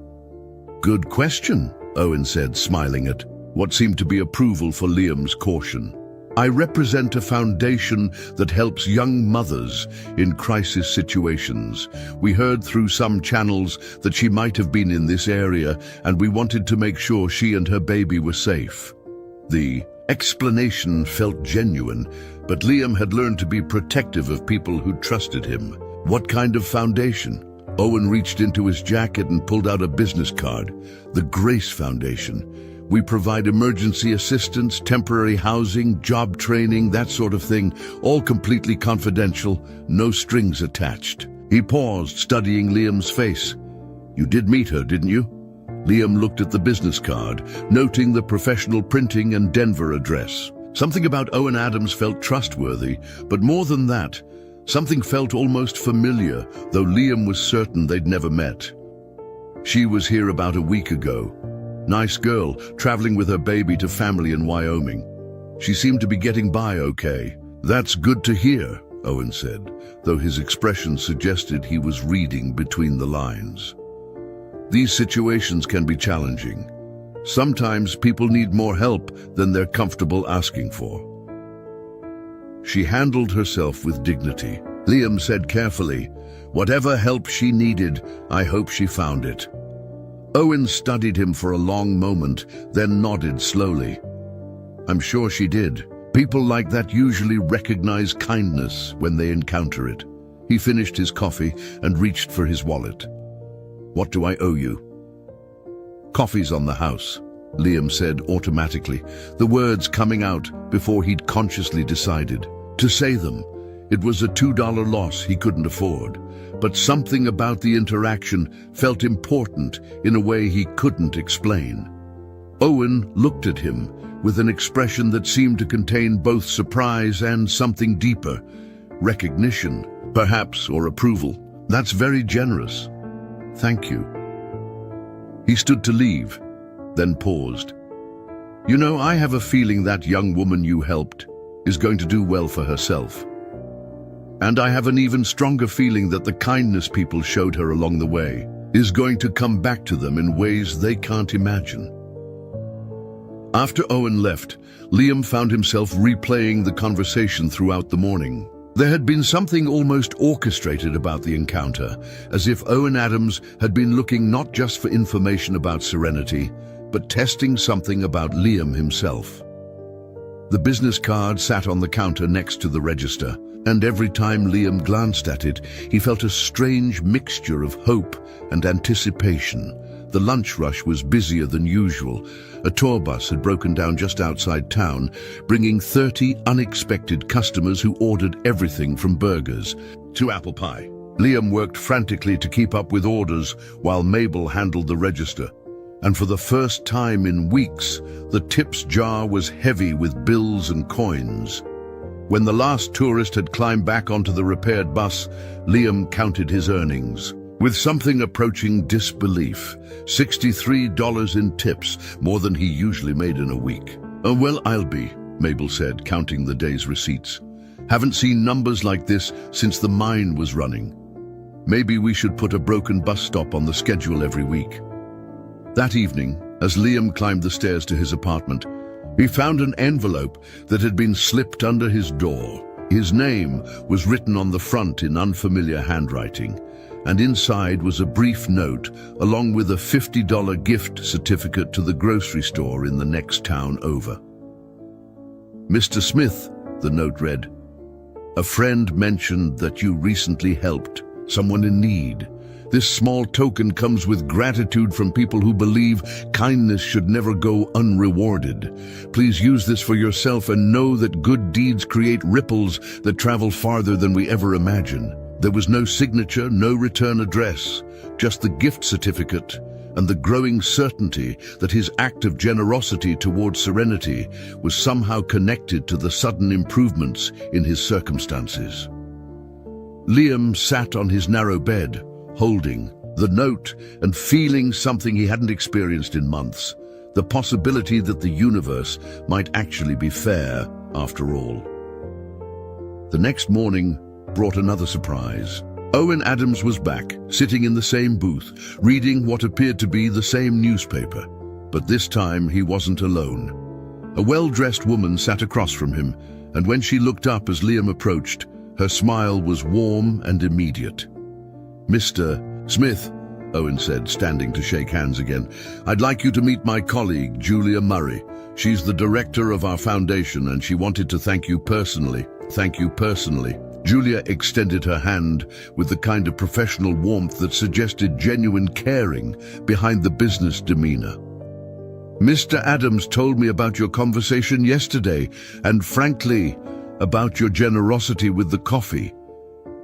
"Good question," Owen said, smiling at what seemed to be approval for Liam's caution. "I represent a foundation that helps young mothers in crisis situations. We heard through some channels that she might have been in this area, and we wanted to make sure she and her baby were safe." The explanation felt genuine, but Liam had learned to be protective of people who trusted him. "What kind of foundation?" Owen reached into his jacket and pulled out a business card. "The Grace Foundation. We provide emergency assistance, temporary housing, job training, that sort of thing, all completely confidential, no strings attached." He paused, studying Liam's face. "You did meet her, didn't you?" Liam looked at the business card, noting the professional printing and Denver address. Something about Owen Adams felt trustworthy, but more than that, something felt almost familiar, though Liam was certain they'd never met. "She was here about a week ago. Nice girl, traveling with her baby to family in Wyoming. She seemed to be getting by okay." "That's good to hear," Owen said, though his expression suggested he was reading between the lines. These situations can be challenging. Sometimes people need more help than they're comfortable asking for. She handled herself with dignity. Liam said carefully, "Whatever help she needed, I hope she found it." Owen studied him for a long moment, then nodded slowly. "I'm sure she did. People like that usually recognize kindness when they encounter it." He finished his coffee and reached for his wallet. "What do I owe you?" "Coffee's on the house," Liam said automatically, the words coming out before he'd consciously decided to say them. It was a $2 loss he couldn't afford, but something about the interaction felt important in a way he couldn't explain. Owen looked at him with an expression that seemed to contain both surprise and something deeper. Recognition, perhaps, or approval. "That's very generous. Thank you." He stood to leave, then paused. "You know, I have a feeling that young woman you helped is going to do well for herself. And I have an even stronger feeling that the kindness people showed her along the way is going to come back to them in ways they can't imagine." After Owen left, Liam found himself replaying the conversation throughout the morning. There had been something almost orchestrated about the encounter, as if Owen Adams had been looking not just for information about Serenity, but testing something about Liam himself. The business card sat on the counter next to the register, and every time Liam glanced at it, he felt a strange mixture of hope and anticipation. The lunch rush was busier than usual. A tour bus had broken down just outside town, bringing 30 unexpected customers who ordered everything from burgers to apple pie. Liam worked frantically to keep up with orders while Mabel handled the register. And for the first time in weeks, the tips jar was heavy with bills and coins. When the last tourist had climbed back onto the repaired bus, Liam counted his earnings. With something approaching disbelief, $63 in tips, more than he usually made in a week. "Oh, well, I'll be," Mabel said, counting the day's receipts. "Haven't seen numbers like this since the mine was running. Maybe we should put a broken bus stop on the schedule every week." That evening, as Liam climbed the stairs to his apartment, he found an envelope that had been slipped under his door. His name was written on the front in unfamiliar handwriting, and inside was a brief note along with a $50 gift certificate to the grocery store in the next town over. "Mr. Smith," the note read, "a friend mentioned that you recently helped someone in need. This small token comes with gratitude from people who believe kindness should never go unrewarded. Please use this for yourself and know that good deeds create ripples that travel farther than we ever imagine." There was no signature, no return address, just the gift certificate and the growing certainty that his act of generosity towards Serenity was somehow connected to the sudden improvements in his circumstances. Liam sat on his narrow bed, holding the note and feeling something he hadn't experienced in months, the possibility that the universe might actually be fair after all. The next morning brought another surprise. Owen Adams was back, sitting in the same booth, reading what appeared to be the same newspaper. But this time he wasn't alone. A well-dressed woman sat across from him, and when she looked up as Liam approached, her smile was warm and immediate. "Mr. Smith," Owen said, standing to shake hands again, "I'd like you to meet my colleague, Julia Murray. She's the director of our foundation, and she wanted to thank you personally." "Thank you personally." Julia extended her hand with the kind of professional warmth that suggested genuine caring behind the business demeanor. "Mr. Adams told me about your conversation yesterday, and frankly, about your generosity with the coffee.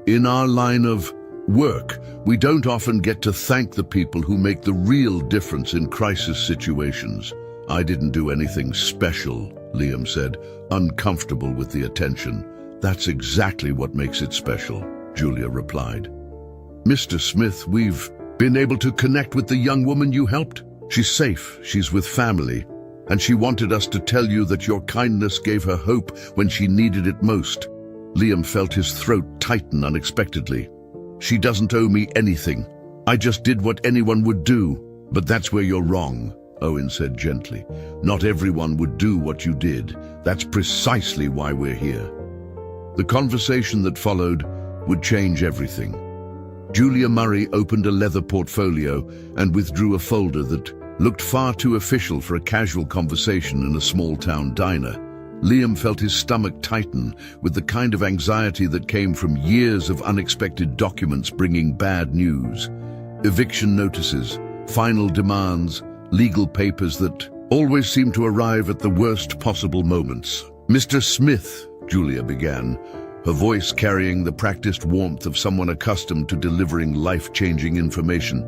In our line of work, we don't often get to thank the people who make the real difference in crisis situations." "I didn't do anything special," Liam said, uncomfortable with the attention. "That's exactly what makes it special," Julia replied. "Mr. Smith, we've been able to connect with the young woman you helped. She's safe, she's with family, and she wanted us to tell you that your kindness gave her hope when she needed it most." Liam felt his throat tighten unexpectedly. "She doesn't owe me anything. I just did what anyone would do." "But that's where you're wrong," Owen said gently. "Not everyone would do what you did. That's precisely why we're here." The conversation that followed would change everything. Julia Murray opened a leather portfolio and withdrew a folder that looked far too official for a casual conversation in a small-town diner. Liam felt his stomach tighten with the kind of anxiety that came from years of unexpected documents bringing bad news. Eviction notices, final demands, legal papers that always seemed to arrive at the worst possible moments. "Mr. Smith," Julia began, her voice carrying the practiced warmth of someone accustomed to delivering life-changing information.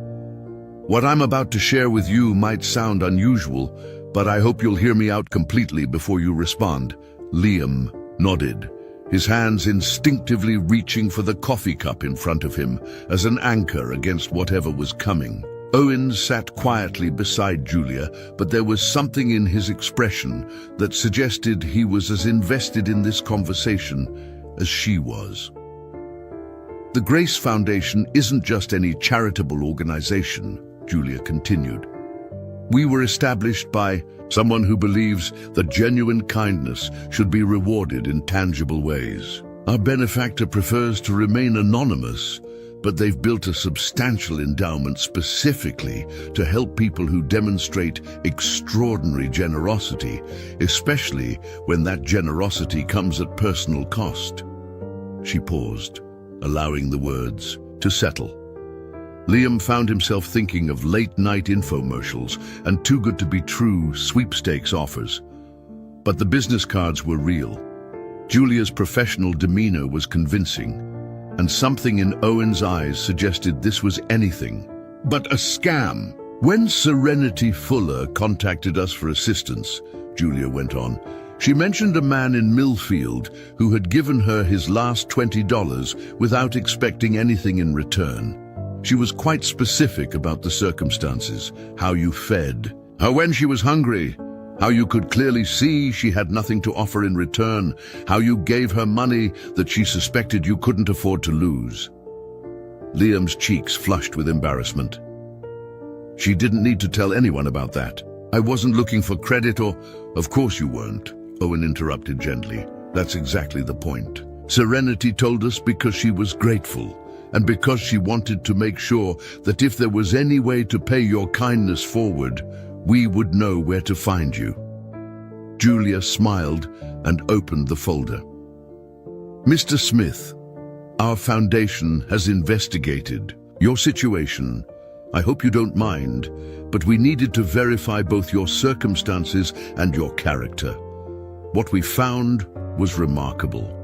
"What I'm about to share with you might sound unusual, but I hope you'll hear me out completely before you respond." Liam nodded, his hands instinctively reaching for the coffee cup in front of him as an anchor against whatever was coming. Owen sat quietly beside Julia, but there was something in his expression that suggested he was as invested in this conversation as she was. "The Grace Foundation isn't just any charitable organization," Julia continued. "We were established by someone who believes that genuine kindness should be rewarded in tangible ways. Our benefactor prefers to remain anonymous, but they've built a substantial endowment specifically to help people who demonstrate extraordinary generosity, especially when that generosity comes at personal cost." She paused, allowing the words to settle. Liam found himself thinking of late-night infomercials and too-good-to-be-true sweepstakes offers. But the business cards were real. Julia's professional demeanor was convincing, and something in Owen's eyes suggested this was anything but a scam. "When Serenity Fuller contacted us for assistance," Julia went on, "she mentioned a man in Millfield who had given her his last $20 without expecting anything in return. She was quite specific about the circumstances, how you fed her when she was hungry, how you could clearly see she had nothing to offer in return, how you gave her money that she suspected you couldn't afford to lose." Liam's cheeks flushed with embarrassment. "She didn't need to tell anyone about that. I wasn't looking for credit or—" "Of course you weren't," Owen interrupted gently. "That's exactly the point. Serenity told us because she was grateful, and because she wanted to make sure that if there was any way to pay your kindness forward, we would know where to find you." Julia smiled and opened the folder. "Mr. Smith, our foundation has investigated your situation. I hope you don't mind, but we needed to verify both your circumstances and your character. What we found was remarkable.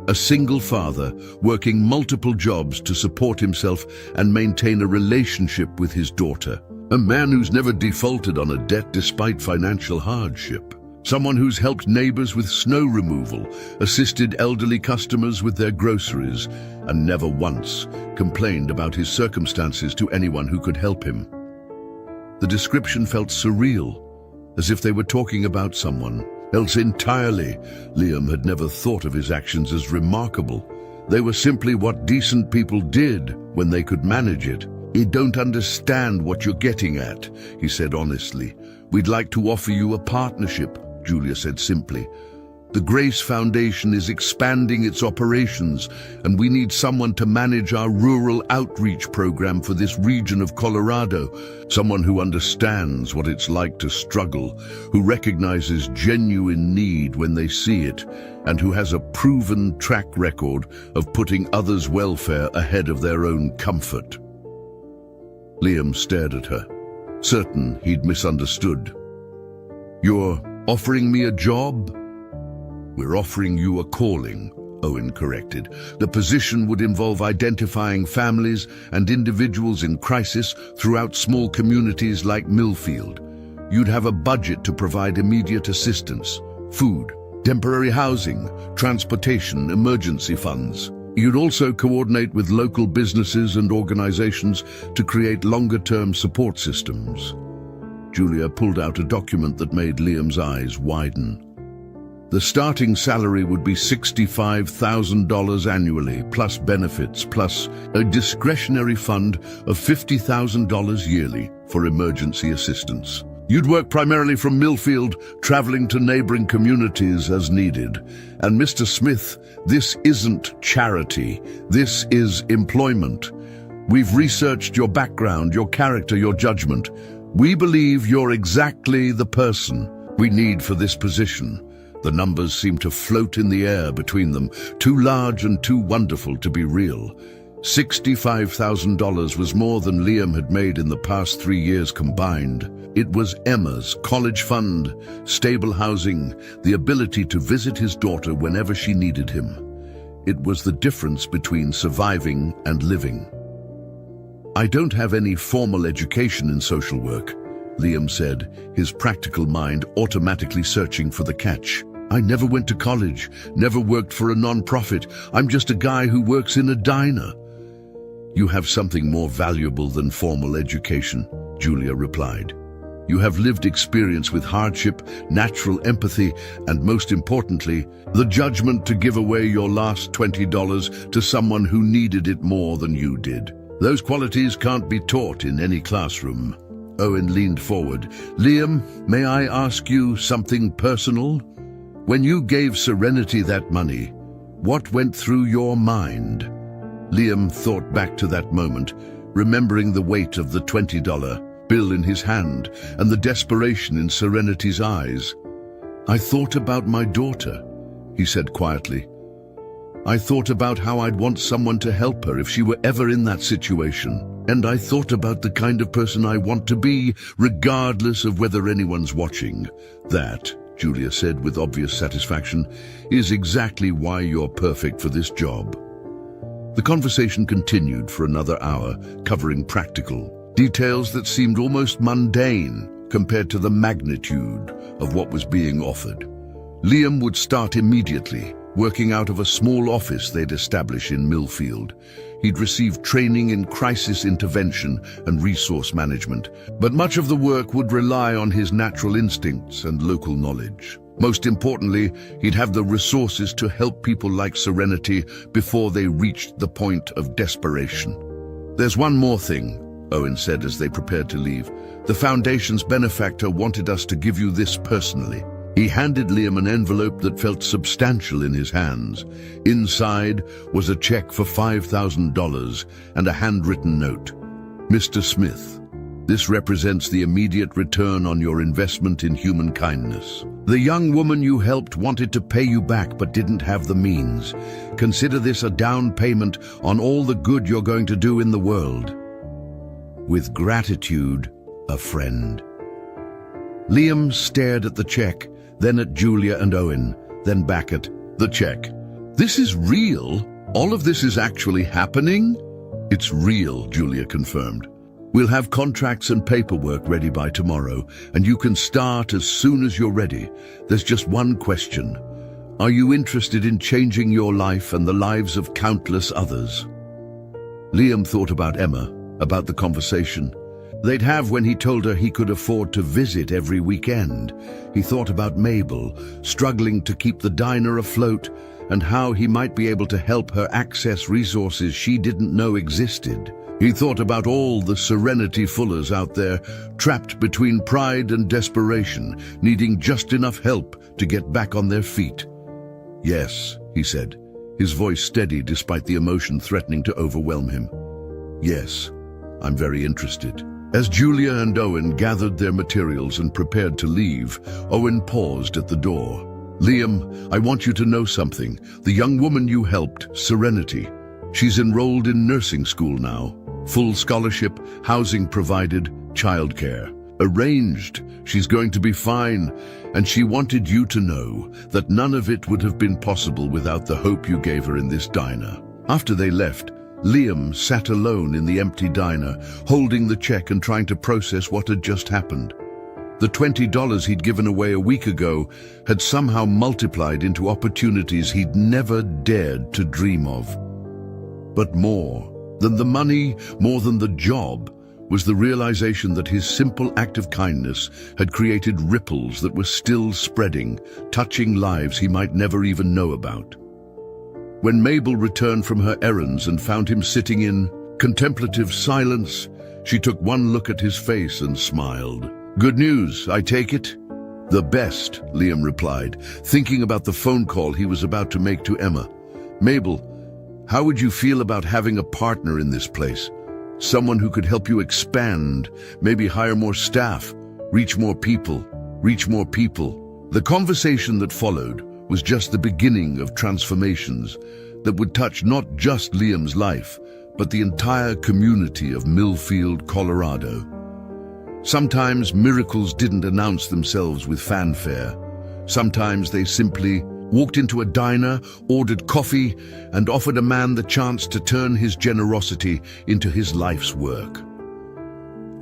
A single father working multiple jobs to support himself and maintain a relationship with his daughter. A man who's never defaulted on a debt despite financial hardship. Someone who's helped neighbors with snow removal, assisted elderly customers with their groceries, and never once complained about his circumstances to anyone who could help him." The description felt surreal, as if they were talking about someone else entirely. Liam had never thought of his actions as remarkable. They were simply what decent people did when they could manage it. "You don't understand what you're getting at," he said honestly. "We'd like to offer you a partnership," Julia said simply. "The Grace Foundation is expanding its operations, and we need someone to manage our rural outreach program for this region of Colorado. Someone who understands what it's like to struggle, who recognizes genuine need when they see it, and who has a proven track record of putting others' welfare ahead of their own comfort." Liam stared at her, certain he'd misunderstood. "You're offering me a job?" "We're offering you a calling," Owen corrected. "The position would involve identifying families and individuals in crisis throughout small communities like Millfield. You'd have a budget to provide immediate assistance, food, temporary housing, transportation, emergency funds. You'd also coordinate with local businesses and organizations to create longer-term support systems." Julia pulled out a document that made Liam's eyes widen. The starting salary would be $65,000 annually, plus benefits, plus a discretionary fund of $50,000 yearly for emergency assistance. You'd work primarily from Millfield, traveling to neighboring communities as needed. And Mr. Smith, this isn't charity. This is employment. We've researched your background, your character, your judgment. We believe you're exactly the person we need for this position. The numbers seem to float in the air between them, too large and too wonderful to be real. $65,000 was more than Liam had made in the past 3 years combined. It was Emma's college fund, stable housing, the ability to visit his daughter whenever she needed him. It was the difference between surviving and living. "I don't have any formal education in social work," Liam said, his practical mind automatically searching for the catch. "I never went to college, never worked for a non-profit. I'm just a guy who works in a diner." "You have something more valuable than formal education," Julia replied. "You have lived experience with hardship, natural empathy, and most importantly, the judgment to give away your last $20 to someone who needed it more than you did. Those qualities can't be taught in any classroom." Owen leaned forward. "Liam, may I ask you something personal? When you gave Serenity that money, what went through your mind?" Liam thought back to that moment, remembering the weight of the $20 bill in his hand and the desperation in Serenity's eyes. "I thought about my daughter," he said quietly. "I thought about how I'd want someone to help her if she were ever in that situation. And I thought about the kind of person I want to be, regardless of whether anyone's watching. That," Julia said with obvious satisfaction, "is exactly why you're perfect for this job." The conversation continued for another hour, covering practical details that seemed almost mundane compared to the magnitude of what was being offered. Liam would start immediately, working out of a small office they'd establish in Millfield. He'd receive training in crisis intervention and resource management, but much of the work would rely on his natural instincts and local knowledge. Most importantly, he'd have the resources to help people like Serenity before they reached the point of desperation. "There's one more thing," Owen said as they prepared to leave. "The Foundation's benefactor wanted us to give you this personally." He handed Liam an envelope that felt substantial in his hands. Inside was a check for $5,000 and a handwritten note. "Mr. Smith, this represents the immediate return on your investment in human kindness. The young woman you helped wanted to pay you back but didn't have the means. Consider this a down payment on all the good you're going to do in the world. With gratitude, a friend." Liam stared at the check, then at Julia and Owen, then back at the check. "This is real? All of this is actually happening?" "It's real," Julia confirmed. "We'll have contracts and paperwork ready by tomorrow, and you can start as soon as you're ready. There's just one question. Are you interested in changing your life and the lives of countless others?" Liam thought about Emma, about the conversation they'd have when he told her he could afford to visit every weekend. He thought about Mabel, struggling to keep the diner afloat, and how he might be able to help her access resources she didn't know existed. He thought about all the Serenity Fullers out there, trapped between pride and desperation, needing just enough help to get back on their feet. "Yes," he said, his voice steady despite the emotion threatening to overwhelm him. "Yes, I'm very interested." As Julia and Owen gathered their materials and prepared to leave, Owen paused at the door. "Liam, I want you to know something. The young woman you helped, Serenity, she's enrolled in nursing school now. Full scholarship, housing provided, childcare arranged. She's going to be fine, and she wanted you to know that none of it would have been possible without the hope you gave her in this diner." After they left, Liam sat alone in the empty diner, holding the check and trying to process what had just happened. The $20 he'd given away a week ago had somehow multiplied into opportunities he'd never dared to dream of. But more than the money, more than the job, was the realization that his simple act of kindness had created ripples that were still spreading, touching lives he might never even know about. When Mabel returned from her errands and found him sitting in contemplative silence, she took one look at his face and smiled. "Good news, I take it?" "The best," Liam replied, thinking about the phone call he was about to make to Emma. "Mabel, how would you feel about having a partner in this place? Someone who could help you expand, maybe hire more staff, reach more people. The conversation that followed was just the beginning of transformations that would touch not just Liam's life, but the entire community of Millfield, Colorado. Sometimes miracles didn't announce themselves with fanfare. Sometimes they simply walked into a diner, ordered coffee, and offered a man the chance to turn his generosity into his life's work.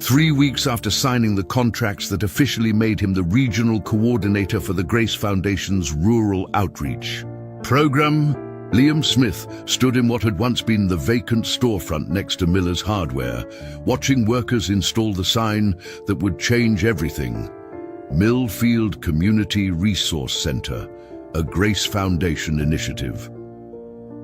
3 weeks after signing the contracts that officially made him the regional coordinator for the Grace Foundation's rural outreach program, Liam Smith stood in what had once been the vacant storefront next to Miller's Hardware, watching workers install the sign that would change everything. Millfield Community Resource Center, a Grace Foundation initiative.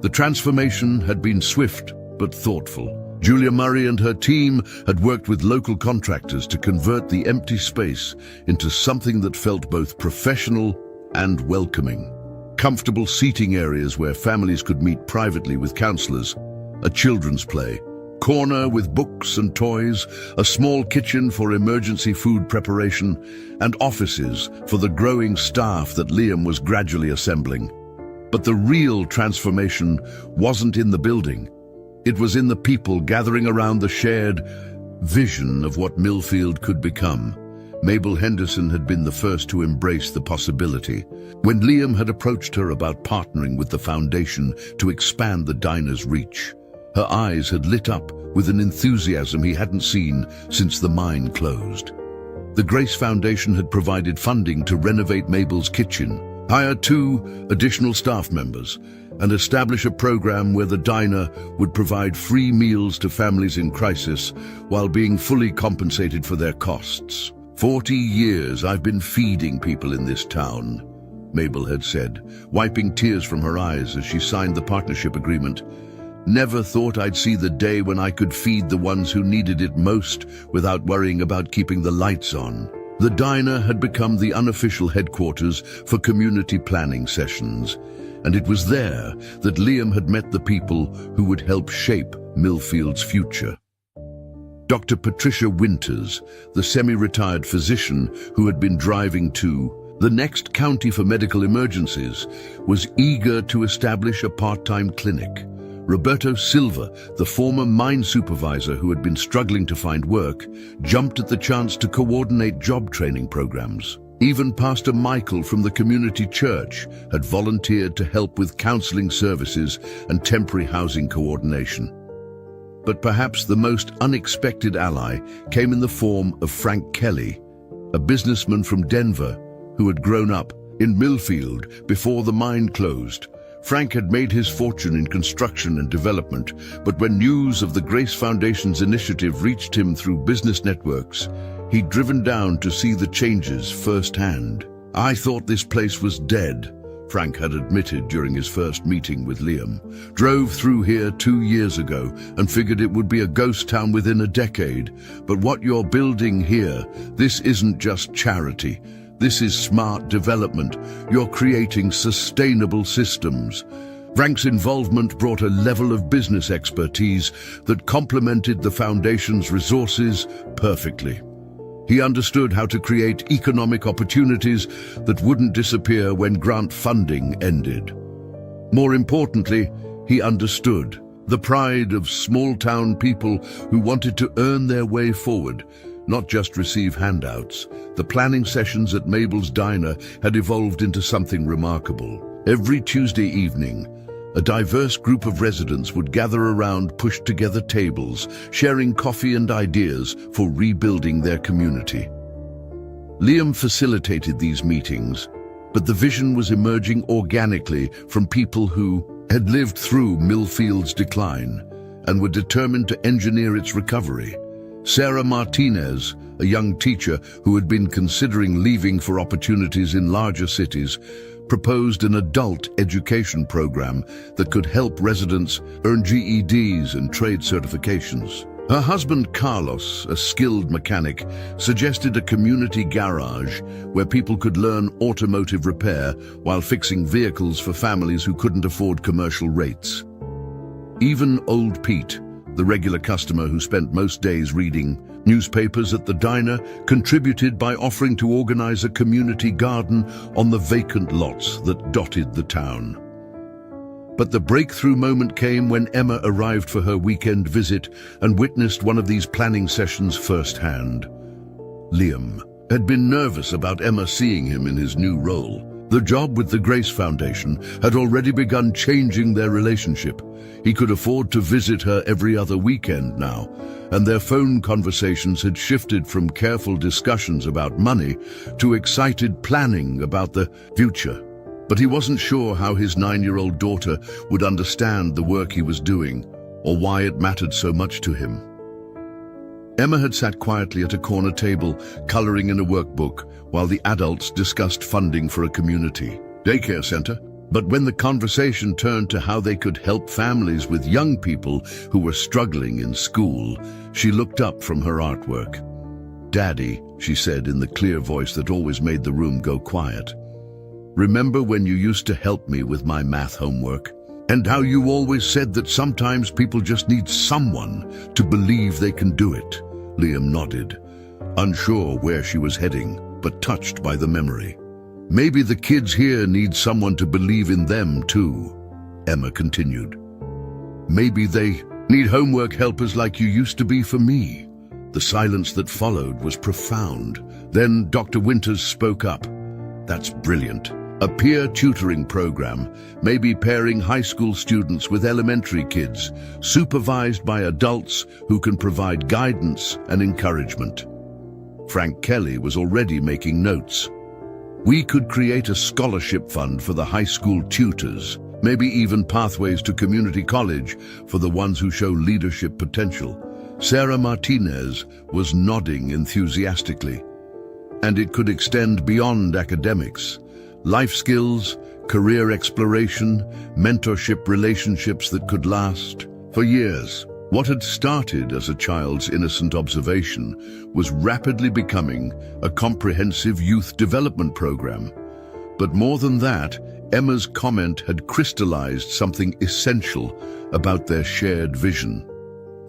The transformation had been swift but thoughtful. Julia Murray and her team had worked with local contractors to convert the empty space into something that felt both professional and welcoming. Comfortable seating areas where families could meet privately with counselors, a children's play, corner with books and toys, a small kitchen for emergency food preparation, and offices for the growing staff that Liam was gradually assembling. But the real transformation wasn't in the building. It was in the people gathering around the shared vision of what Millfield could become. Mabel Henderson had been the first to embrace the possibility. When Liam had approached her about partnering with the foundation to expand the diner's reach, her eyes had lit up with an enthusiasm he hadn't seen since the mine closed. The Grace Foundation had provided funding to renovate Mabel's kitchen, hire 2 additional staff members, and establish a program where the diner would provide free meals to families in crisis while being fully compensated for their costs. 40 years I've been feeding people in this town, Mabel had said, wiping tears from her eyes as she signed the partnership agreement. Never thought I'd see the day when I could feed the ones who needed it most without worrying about keeping the lights on. The diner had become the unofficial headquarters for community planning sessions, and it was there that Liam had met the people who would help shape Millfield's future. Dr. Patricia Winters, the semi-retired physician who had been driving to the next county for medical emergencies, was eager to establish a part-time clinic. Roberto Silva, the former mine supervisor who had been struggling to find work, jumped at the chance to coordinate job training programs. Even Pastor Michael from the community church had volunteered to help with counseling services and temporary housing coordination. But perhaps the most unexpected ally came in the form of Frank Kelly, a businessman from Denver who had grown up in Millfield before the mine closed. Frank had made his fortune in construction and development, but when news of the Grace Foundation's initiative reached him through business networks, he'd driven down to see the changes firsthand. "I thought this place was dead," Frank had admitted during his first meeting with Liam. "Drove through here 2 years ago and figured it would be a ghost town within a decade. But what you're building here, this isn't just charity. This is smart development. You're creating sustainable systems." Frank's involvement brought a level of business expertise that complemented the foundation's resources perfectly. He understood how to create economic opportunities that wouldn't disappear when grant funding ended. More importantly, he understood the pride of small-town people who wanted to earn their way forward, not just receive handouts. The planning sessions at Mabel's Diner had evolved into something remarkable. Every Tuesday evening, a diverse group of residents would gather around pushed-together tables, sharing coffee and ideas for rebuilding their community. Liam facilitated these meetings, but the vision was emerging organically from people who had lived through Millfield's decline and were determined to engineer its recovery. Sarah Martinez, a young teacher who had been considering leaving for opportunities in larger cities, proposed an adult education program that could help residents earn GEDs and trade certifications. Her husband Carlos, a skilled mechanic, suggested a community garage where people could learn automotive repair while fixing vehicles for families who couldn't afford commercial rates. Even old Pete, the regular customer who spent most days reading newspapers at the diner, contributed by offering to organize a community garden on the vacant lots that dotted the town. But the breakthrough moment came when Emma arrived for her weekend visit and witnessed one of these planning sessions firsthand. Liam had been nervous about Emma seeing him in his new role. The job with the Grace Foundation had already begun changing their relationship. He could afford to visit her every other weekend now, and their phone conversations had shifted from careful discussions about money to excited planning about the future. But he wasn't sure how his 9-year-old daughter would understand the work he was doing, or why it mattered so much to him. Emma had sat quietly at a corner table, coloring in a workbook, while the adults discussed funding for a community daycare center. But when the conversation turned to how they could help families with young people who were struggling in school, she looked up from her artwork. "Daddy," she said in the clear voice that always made the room go quiet, "remember when you used to help me with my math homework? And how you always said that sometimes people just need someone to believe they can do it?" Liam nodded, unsure where she was heading, but touched by the memory. "Maybe the kids here need someone to believe in them too," Emma continued. "Maybe they need homework helpers like you used to be for me." The silence that followed was profound. Then Dr. Winters spoke up. "That's brilliant. A peer tutoring program, maybe pairing high school students with elementary kids, supervised by adults who can provide guidance and encouragement." Frank Kelly was already making notes. "We could create a scholarship fund for the high school tutors, maybe even pathways to community college for the ones who show leadership potential." Sarah Martinez was nodding enthusiastically. "And it could extend beyond academics. Life skills, career exploration, mentorship relationships that could last for years." What had started as a child's innocent observation was rapidly becoming a comprehensive youth development program. But more than that, Emma's comment had crystallized something essential about their shared vision.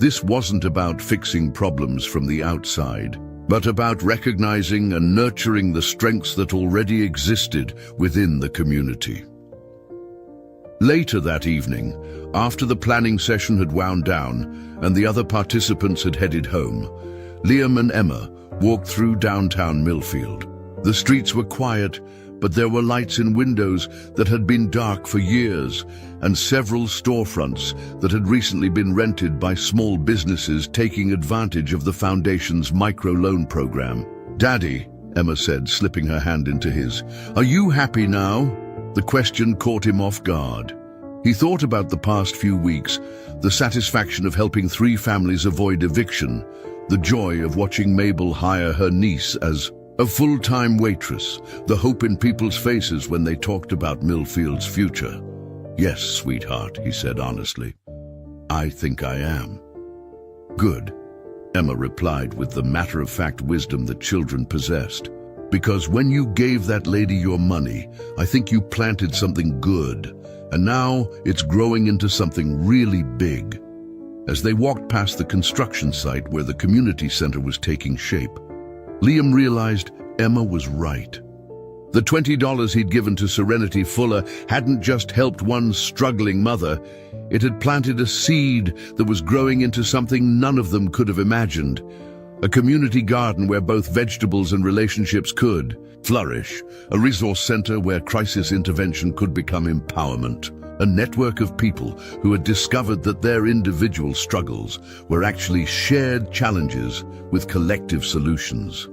This wasn't about fixing problems from the outside, but about recognizing and nurturing the strengths that already existed within the community. Later that evening, after the planning session had wound down and the other participants had headed home, Liam and Emma walked through downtown Millfield. The streets were quiet, but there were lights in windows that had been dark for years, and several storefronts that had recently been rented by small businesses taking advantage of the Foundation's microloan program. "Daddy," Emma said, slipping her hand into his, "are you happy now?" The question caught him off guard. He thought about the past few weeks, the satisfaction of helping 3 families avoid eviction, the joy of watching Mabel hire her niece as a full-time waitress, the hope in people's faces when they talked about Millfield's future. "Yes, sweetheart," he said honestly. "I think I am." "Good," Emma replied with the matter-of-fact wisdom that children possessed. "Because when you gave that lady your money, I think you planted something good, and now it's growing into something really big." As they walked past the construction site where the community center was taking shape, Liam realized Emma was right. The $20 he'd given to Serenity Fuller hadn't just helped one struggling mother, it had planted a seed that was growing into something none of them could have imagined. A community garden where both vegetables and relationships could flourish, a resource center where crisis intervention could become empowerment, a network of people who had discovered that their individual struggles were actually shared challenges with collective solutions.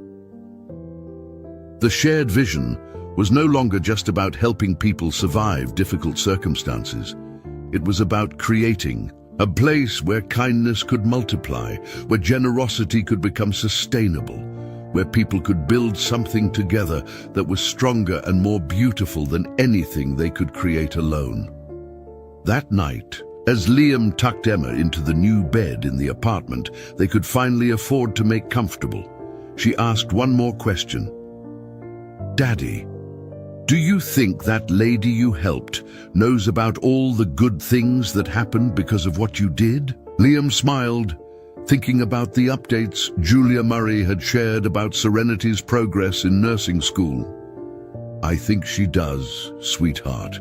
The shared vision was no longer just about helping people survive difficult circumstances. It was about creating A place where kindness could multiply, where generosity could become sustainable, where people could build something together that was stronger and more beautiful than anything they could create alone. That night, as Liam tucked Emma into the new bed in the apartment they could finally afford to make comfortable, she asked one more question. "Daddy, do you think that lady you helped knows about all the good things that happened because of what you did?" Liam smiled, thinking about the updates Julia Murray had shared about Serenity's progress in nursing school. "I think she does, sweetheart.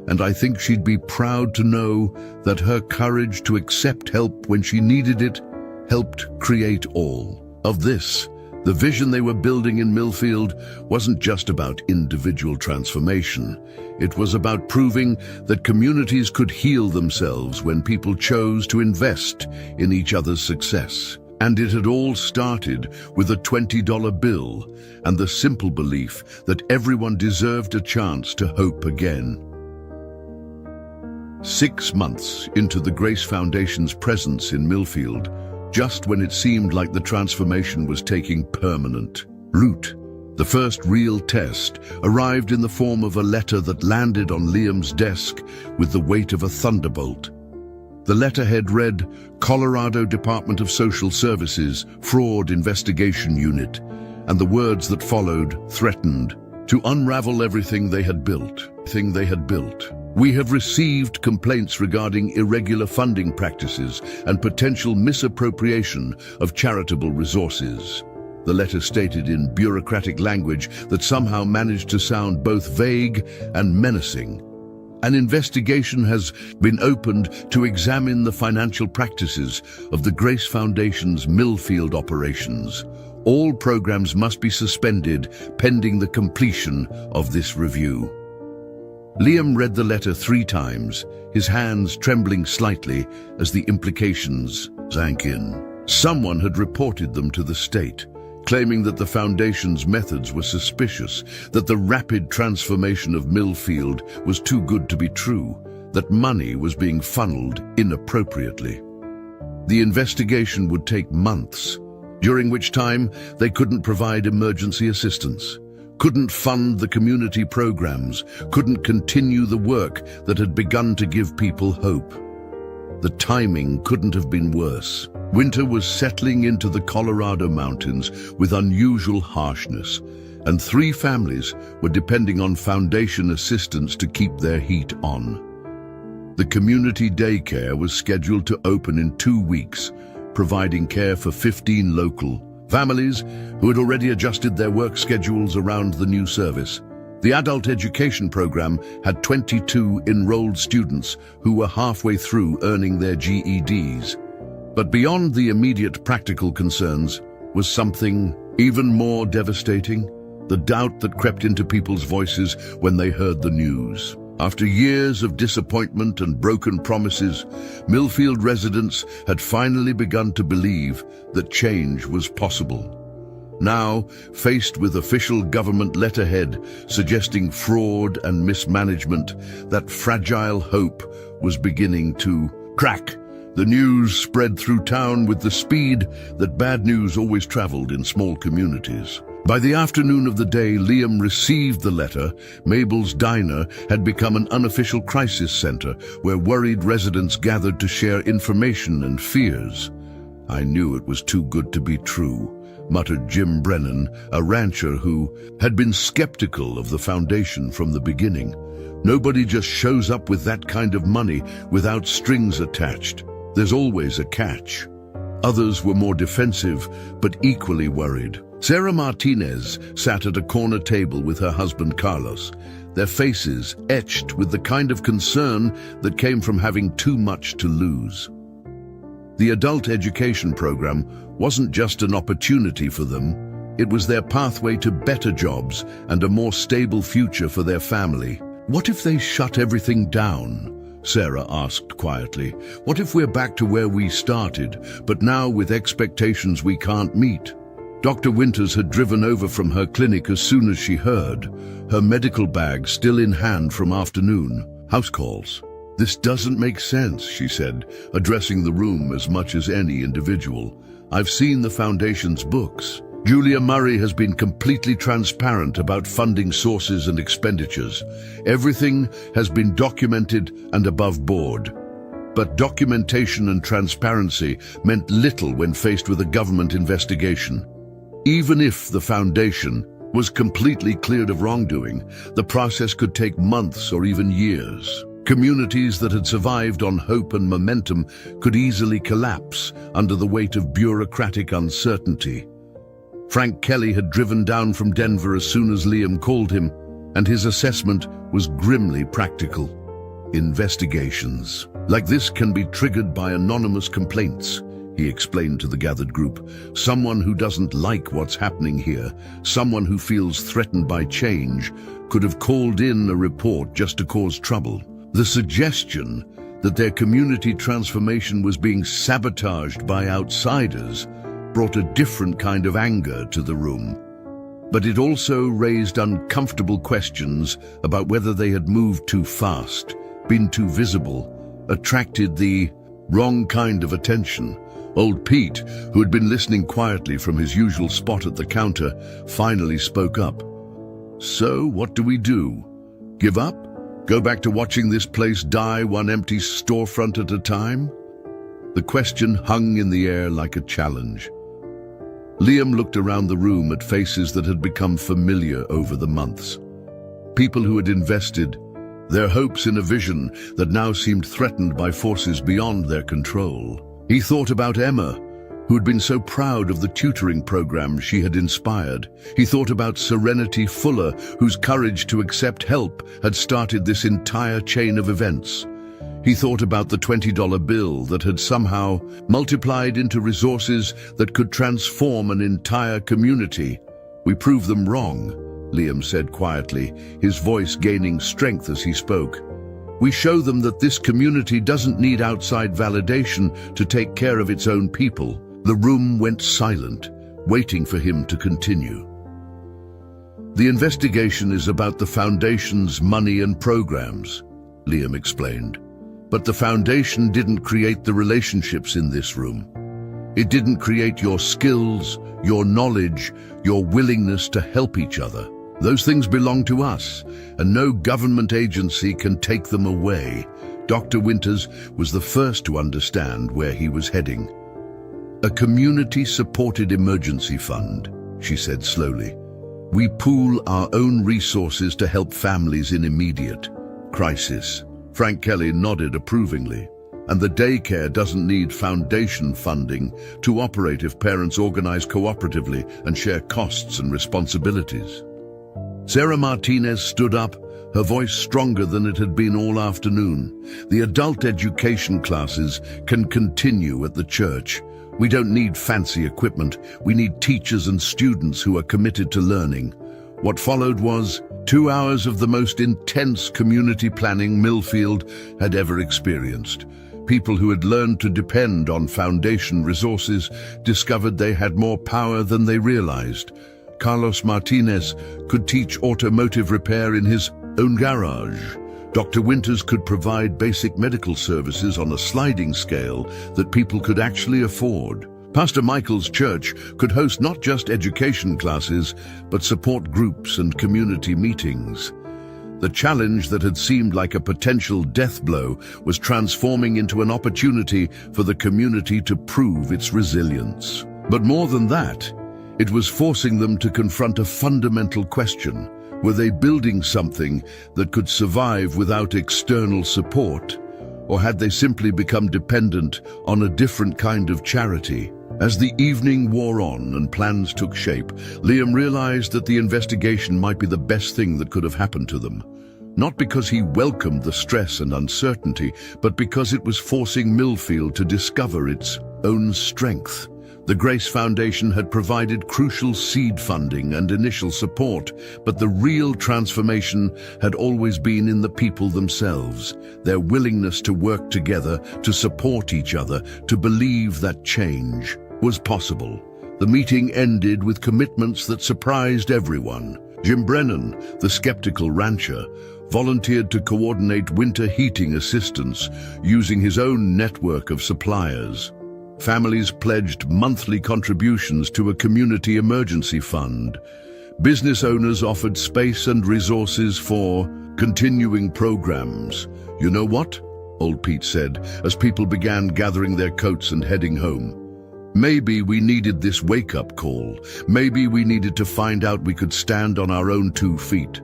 And I think she'd be proud to know that her courage to accept help when she needed it helped create all of this." The vision they were building in Millfield wasn't just about individual transformation. It was about proving that communities could heal themselves when people chose to invest in each other's success. And it had all started with a $20 bill and the simple belief that everyone deserved a chance to hope again. 6 months into the Grace Foundation's presence in Millfield, just when it seemed like the transformation was taking permanent root, the first real test arrived in the form of a letter that landed on Liam's desk with the weight of a thunderbolt. The letterhead read, "Colorado Department of Social Services, Fraud Investigation Unit," and the words that followed threatened to unravel everything they had built. "We have received complaints regarding irregular funding practices and potential misappropriation of charitable resources," the letter stated in bureaucratic language that somehow managed to sound both vague and menacing. "An investigation has been opened to examine the financial practices of the Grace Foundation's Millfield operations. All programs must be suspended pending the completion of this review." Liam read the letter 3 times, his hands trembling slightly as the implications sank in. Someone had reported them to the state, claiming that the Foundation's methods were suspicious, that the rapid transformation of Millfield was too good to be true, that money was being funneled inappropriately. The investigation would take months, during which time they couldn't provide emergency assistance, couldn't fund the community programs, couldn't continue the work that had begun to give people hope. The timing couldn't have been worse. Winter was settling into the Colorado mountains with unusual harshness, and 3 families were depending on Foundation assistance to keep their heat on. The community daycare was scheduled to open in 2 weeks, providing care for 15 local families who had already adjusted their work schedules around the new service. The adult education program had 22 enrolled students who were halfway through earning their GEDs. But beyond the immediate practical concerns was something even more devastating: the doubt that crept into people's voices when they heard the news. After years of disappointment and broken promises, Millfield residents had finally begun to believe that change was possible. Now, faced with official government letterhead suggesting fraud and mismanagement, that fragile hope was beginning to crack. The news spread through town with the speed that bad news always traveled in small communities. By the afternoon of the day Liam received the letter, Mabel's Diner had become an unofficial crisis center where worried residents gathered to share information and fears. "I knew it was too good to be true," muttered Jim Brennan, a rancher who had been skeptical of the Foundation from the beginning. "Nobody just shows up with that kind of money without strings attached. There's always a catch." Others were more defensive, but equally worried. Sarah Martinez sat at a corner table with her husband Carlos, their faces etched with the kind of concern that came from having too much to lose. The adult education program wasn't just an opportunity for them, it was their pathway to better jobs and a more stable future for their family. "What if they shut everything down?" Sarah asked quietly. "What if we're back to where we started, but now with expectations we can't meet?" Dr. Winters had driven over from her clinic as soon as she heard, her medical bag still in hand from afternoon house calls. "This doesn't make sense," she said, addressing the room as much as any individual. "I've seen the Foundation's books. Julia Murray has been completely transparent about funding sources and expenditures. Everything has been documented and above board. But documentation and transparency meant little when faced with a government investigation. Even if the Foundation was completely cleared of wrongdoing, the process could take months or even years. Communities that had survived on hope and momentum could easily collapse under the weight of bureaucratic uncertainty. Frank Kelly had driven down from Denver as soon as Liam called him, and his assessment was grimly practical. "Investigations like this can be triggered by anonymous complaints," he explained to the gathered group. "Someone who doesn't like what's happening here, someone who feels threatened by change, could have called in a report just to cause trouble." The suggestion that their community transformation was being sabotaged by outsiders brought a different kind of anger to the room. But it also raised uncomfortable questions about whether they had moved too fast, been too visible, attracted the wrong kind of attention. Old Pete, who had been listening quietly from his usual spot at the counter, finally spoke up. "So, what do we do? Give up? Go back to watching this place die one empty storefront at a time?" The question hung in the air like a challenge. Liam looked around the room at faces that had become familiar over the months. People who had invested their hopes in a vision that now seemed threatened by forces beyond their control. He thought about Emma, who had been so proud of the tutoring program she had inspired. He thought about Serenity Fuller, whose courage to accept help had started this entire chain of events. He thought about the $20 bill that had somehow multiplied into resources that could transform an entire community. "We prove them wrong," Liam said quietly, his voice gaining strength as he spoke. "We show them that this community doesn't need outside validation to take care of its own people." The room went silent, waiting for him to continue. "The investigation is about the Foundation's money and programs," Liam explained. "But the Foundation didn't create the relationships in this room. It didn't create your skills, your knowledge, your willingness to help each other. Those things belong to us, and no government agency can take them away." Dr. Winters was the first to understand where he was heading. "A community-supported emergency fund," she said slowly. "We pool our own resources to help families in immediate crisis." Frank Kelly nodded approvingly. "And the daycare doesn't need Foundation funding to operate if parents organize cooperatively and share costs and responsibilities." Sarah Martinez stood up, her voice stronger than it had been all afternoon. "The adult education classes can continue at the church. We don't need fancy equipment. We need teachers and students who are committed to learning." What followed was 2 hours of the most intense community planning Millfield had ever experienced. People who had learned to depend on Foundation resources discovered they had more power than they realized. Carlos Martinez could teach automotive repair in his own garage. Dr. Winters could provide basic medical services on a sliding scale that people could actually afford. Pastor Michael's church could host not just education classes, but support groups and community meetings. The challenge that had seemed like a potential death blow was transforming into an opportunity for the community to prove its resilience. But more than that, it was forcing them to confront a fundamental question. Were they building something that could survive without external support, or had they simply become dependent on a different kind of charity? As the evening wore on and plans took shape, Liam realized that the investigation might be the best thing that could have happened to them. Not because he welcomed the stress and uncertainty, but because it was forcing Millfield to discover its own strength. The Grace Foundation had provided crucial seed funding and initial support, but the real transformation had always been in the people themselves, their willingness to work together, to support each other, to believe that change was possible. The meeting ended with commitments that surprised everyone. Jim Brennan, the skeptical rancher, volunteered to coordinate winter heating assistance using his own network of suppliers. Families pledged monthly contributions to a community emergency fund. Business owners offered space and resources for continuing programs. "You know what?" Old Pete said, as people began gathering their coats and heading home. "Maybe we needed this wake-up call. Maybe we needed to find out we could stand on our own 2 feet."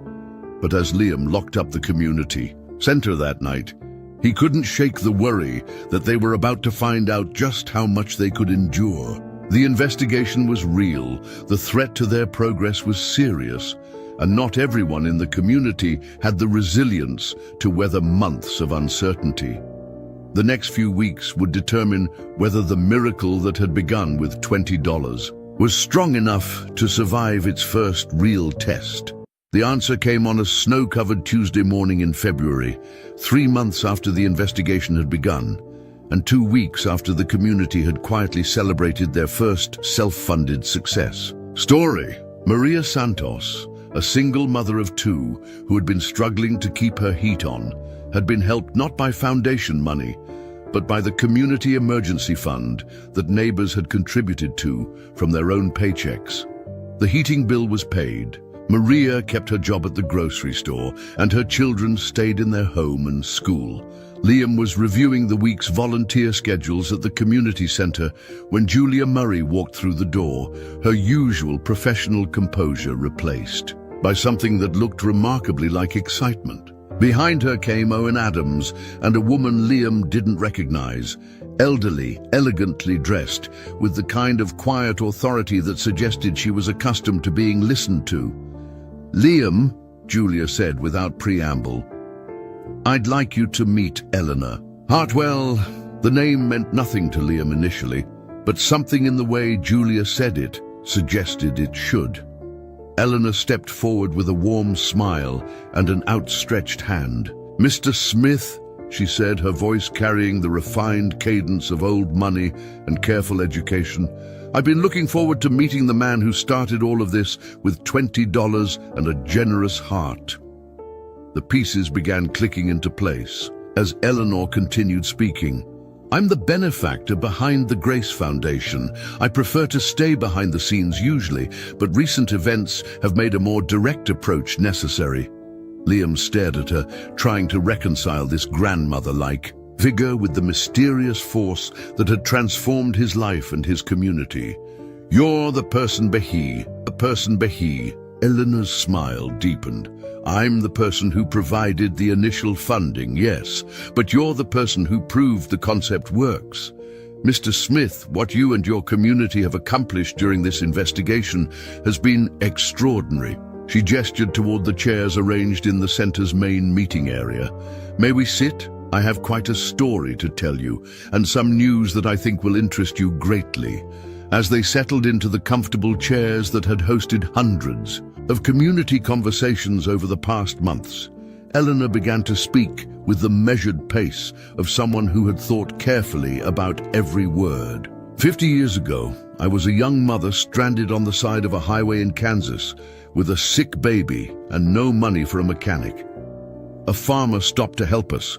But as Liam locked up the community center that night, he couldn't shake the worry that they were about to find out just how much they could endure. The investigation was real, the threat to their progress was serious, and not everyone in the community had the resilience to weather months of uncertainty. The next few weeks would determine whether the miracle that had begun with $20 was strong enough to survive its first real test. The answer came on a snow-covered Tuesday morning in February, 3 months after the investigation had begun, and 2 weeks after the community had quietly celebrated their first self-funded success. Story: Maria Santos, a single mother of 2 who had been struggling to keep her heat on, had been helped not by foundation money, but by the community emergency fund that neighbors had contributed to from their own paychecks. The heating bill was paid. Maria kept her job at the grocery store, and her children stayed in their home and school. Liam was reviewing the week's volunteer schedules at the community center when Julia Murray walked through the door, her usual professional composure replaced by something that looked remarkably like excitement. Behind her came Owen Adams and a woman Liam didn't recognize, elderly, elegantly dressed, with the kind of quiet authority that suggested she was accustomed to being listened to. "Liam," Julia said without preamble, "I'd like you to meet Eleanor." Hartwell, the name meant nothing to Liam initially, but something in the way Julia said it suggested it should. Eleanor stepped forward with a warm smile and an outstretched hand. "Mr. Smith," she said, her voice carrying the refined cadence of old money and careful education, "I've been looking forward to meeting the man who started all of this with $20 and a generous heart." The pieces began clicking into place as Eleanor continued speaking. "I'm the benefactor behind the Grace Foundation. I prefer to stay behind the scenes usually, but recent events have made a more direct approach necessary." Liam stared at her, trying to reconcile this grandmother-like vigor with the mysterious force that had transformed his life and his community. "You're the person Behi, Eleanor's smile deepened. "I'm the person who provided the initial funding, yes, but you're the person who proved the concept works. Mr. Smith, what you and your community have accomplished during this investigation has been extraordinary." She gestured toward the chairs arranged in the center's main meeting area. "May we sit? I have quite a story to tell you, and some news that I think will interest you greatly." As they settled into the comfortable chairs that had hosted hundreds of community conversations over the past months, Eleanor began to speak with the measured pace of someone who had thought carefully about every word. 50 years ago, I was a young mother stranded on the side of a highway in Kansas with a sick baby and no money for a mechanic. A farmer stopped to help us,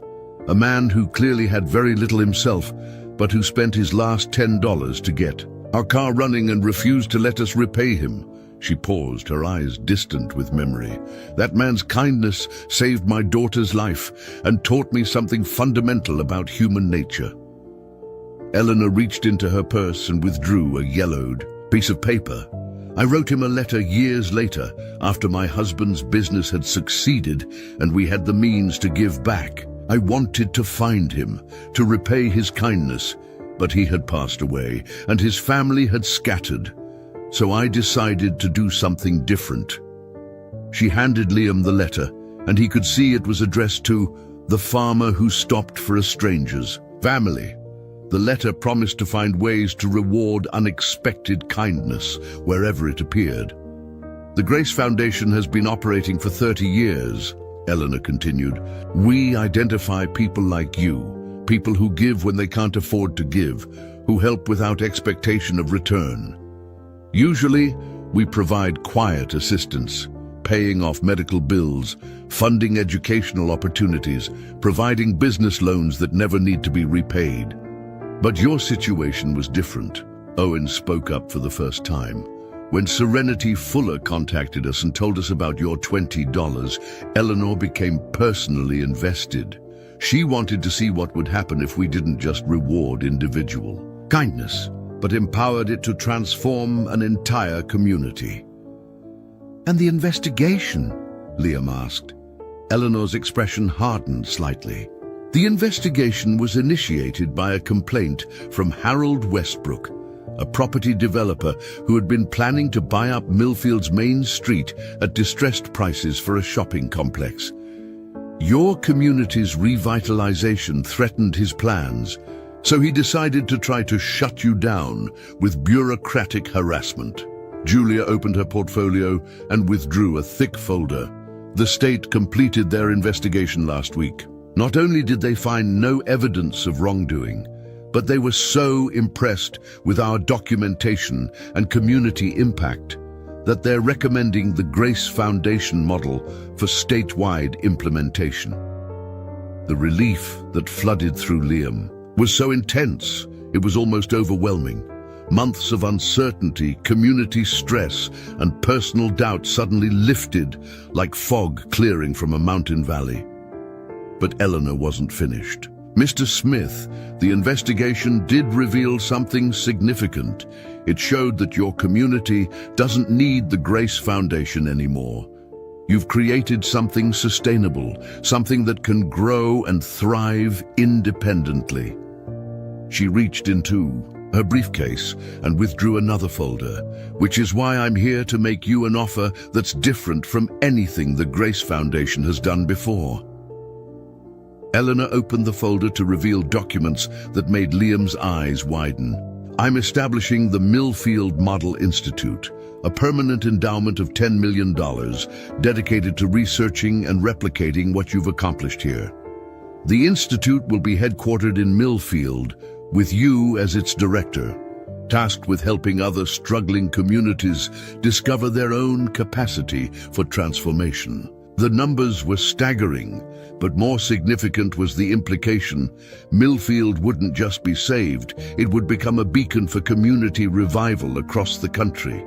a man who clearly had very little himself, but who spent his last $10 to get our car running and refused to let us repay him. She paused, her eyes distant with memory. That man's kindness saved my daughter's life and taught me something fundamental about human nature. Eleanor reached into her purse and withdrew a yellowed piece of paper. I wrote him a letter years later, after my husband's business had succeeded and we had the means to give back. I wanted to find him, to repay his kindness, but he had passed away and his family had scattered. So I decided to do something different. She handed Liam the letter, and he could see it was addressed to the farmer who stopped for a stranger's family. The letter promised to find ways to reward unexpected kindness wherever it appeared. "The Grace Foundation has been operating for 30 years, Eleanor continued. "We identify people like you, people who give when they can't afford to give, who help without expectation of return. Usually, we provide quiet assistance, paying off medical bills, funding educational opportunities, providing business loans that never need to be repaid. But your situation was different. Owen spoke up for the first time. When Serenity Fuller contacted us and told us about your $20, Eleanor became personally invested. She wanted to see what would happen if we didn't just reward individual kindness, but empowered it to transform an entire community. "And the investigation?" Liam asked. Eleanor's expression hardened slightly. "The investigation was initiated by a complaint from Harold Westbrook, a property developer who had been planning to buy up Millfield's main street at distressed prices for a shopping complex. Your community's revitalization threatened his plans, so he decided to try to shut you down with bureaucratic harassment." Julia opened her portfolio and withdrew a thick folder. The state completed their investigation last week. Not only did they find no evidence of wrongdoing, but they were so impressed with our documentation and community impact that they're recommending the Grace Foundation model for statewide implementation. The relief that flooded through Liam was so intense, it was almost overwhelming. Months of uncertainty, community stress, and personal doubt suddenly lifted like fog clearing from a mountain valley. But Eleanor wasn't finished. "Mr. Smith, the investigation did reveal something significant. It showed that your community doesn't need the Grace Foundation anymore. You've created something sustainable, something that can grow and thrive independently." She reached into her briefcase and withdrew another folder, "which is why I'm here to make you an offer that's different from anything the Grace Foundation has done before." Eleanor opened the folder to reveal documents that made Liam's eyes widen. "I'm establishing the Millfield Model Institute, a permanent endowment of $10 million dedicated to researching and replicating what you've accomplished here. The institute will be headquartered in Millfield, with you as its director, tasked with helping other struggling communities discover their own capacity for transformation." The numbers were staggering, but more significant was the implication. Millfield wouldn't just be saved, it would become a beacon for community revival across the country.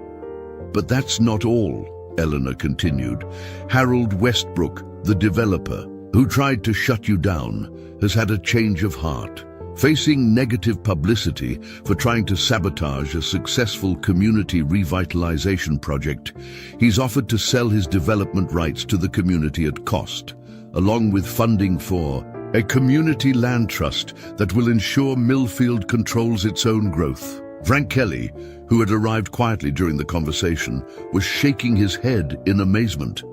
"But that's not all," Eleanor continued. "Harold Westbrook, the developer, who tried to shut you down, has had a change of heart. Facing negative publicity for trying to sabotage a successful community revitalization project, he's offered to sell his development rights to the community at cost, along with funding for a community land trust that will ensure Millfield controls its own growth." Frank Kelly, who had arrived quietly during the conversation, was shaking his head in amazement.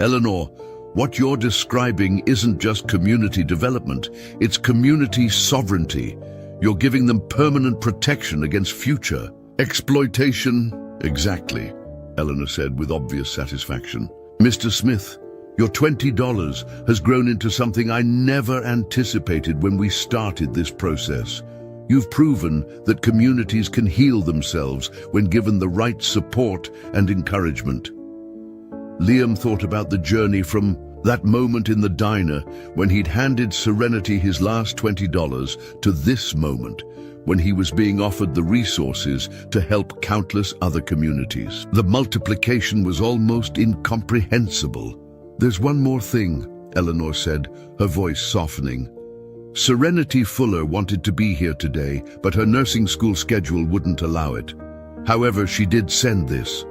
"Eleanor, what you're describing isn't just community development, it's community sovereignty. You're giving them permanent protection against future exploitation." "Exactly," Eleanor said with obvious satisfaction. "Mr. Smith, your $20 has grown into something I never anticipated when we started this process. You've proven that communities can heal themselves when given the right support and encouragement." Liam thought about the journey from that moment in the diner when he'd handed Serenity his last $20 to this moment when he was being offered the resources to help countless other communities. The multiplication was almost incomprehensible. "There's one more thing," Eleanor said, her voice softening. "Serenity Fuller wanted to be here today, but her nursing school schedule wouldn't allow it. However, she did send this."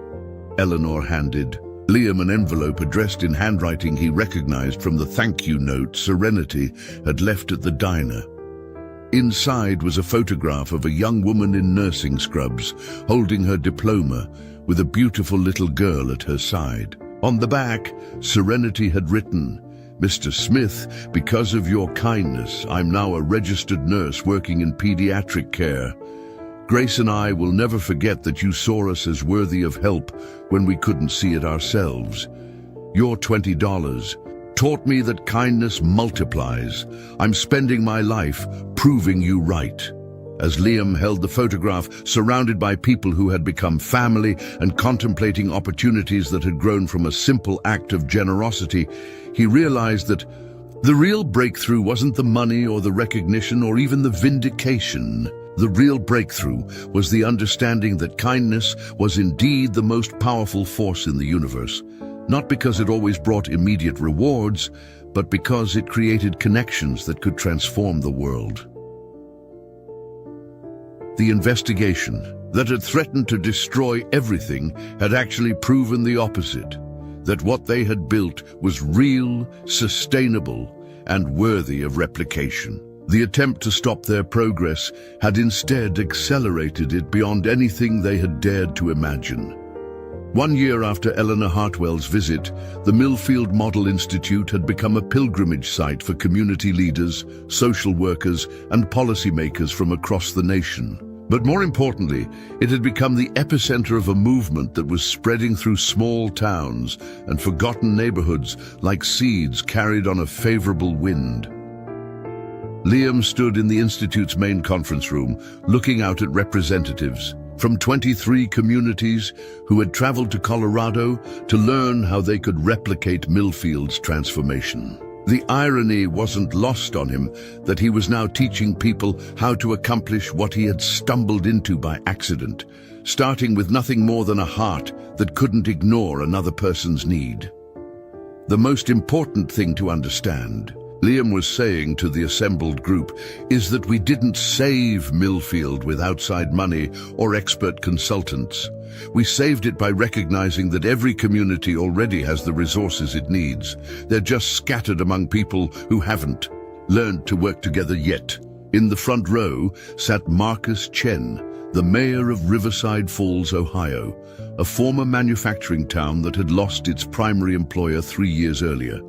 Eleanor handed Liam an envelope addressed in handwriting he recognized from the thank you note Serenity had left at the diner. Inside was a photograph of a young woman in nursing scrubs, holding her diploma, with a beautiful little girl at her side. On the back, Serenity had written, "Mr. Smith, because of your kindness, I'm now a registered nurse working in pediatric care. Grace and I will never forget that you saw us as worthy of help when we couldn't see it ourselves. Your $20 taught me that kindness multiplies. I'm spending my life proving you right." As Liam held the photograph, surrounded by people who had become family and contemplating opportunities that had grown from a simple act of generosity, he realized that the real breakthrough wasn't the money or the recognition or even the vindication. The real breakthrough was the understanding that kindness was indeed the most powerful force in the universe, not because it always brought immediate rewards, but because it created connections that could transform the world. The investigation that had threatened to destroy everything had actually proven the opposite, that what they had built was real, sustainable, and worthy of replication. The attempt to stop their progress had instead accelerated it beyond anything they had dared to imagine. 1 year after Eleanor Hartwell's visit, the Millfield Model Institute had become a pilgrimage site for community leaders, social workers, and policymakers from across the nation. But more importantly, it had become the epicenter of a movement that was spreading through small towns and forgotten neighborhoods like seeds carried on a favorable wind. Liam stood in the Institute's main conference room, looking out at representatives from 23 communities who had traveled to Colorado to learn how they could replicate Millfield's transformation. The irony wasn't lost on him that he was now teaching people how to accomplish what he had stumbled into by accident, starting with nothing more than a heart that couldn't ignore another person's need. The most important thing to understand, Liam was saying to the assembled group, is that we didn't save Millfield with outside money or expert consultants. We saved it by recognizing that every community already has the resources it needs. They're just scattered among people who haven't learned to work together yet. In the front row sat Marcus Chen, the mayor of Riverside Falls, Ohio, a former manufacturing town that had lost its primary employer 3 years earlier.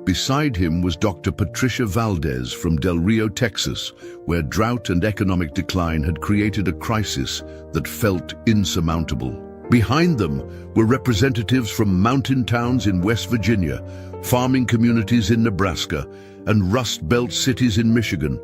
Beside him was Dr. Patricia Valdez from Del Rio, Texas, where drought and economic decline had created a crisis that felt insurmountable. Behind them were representatives from mountain towns in West Virginia, farming communities in Nebraska, and Rust Belt cities in Michigan,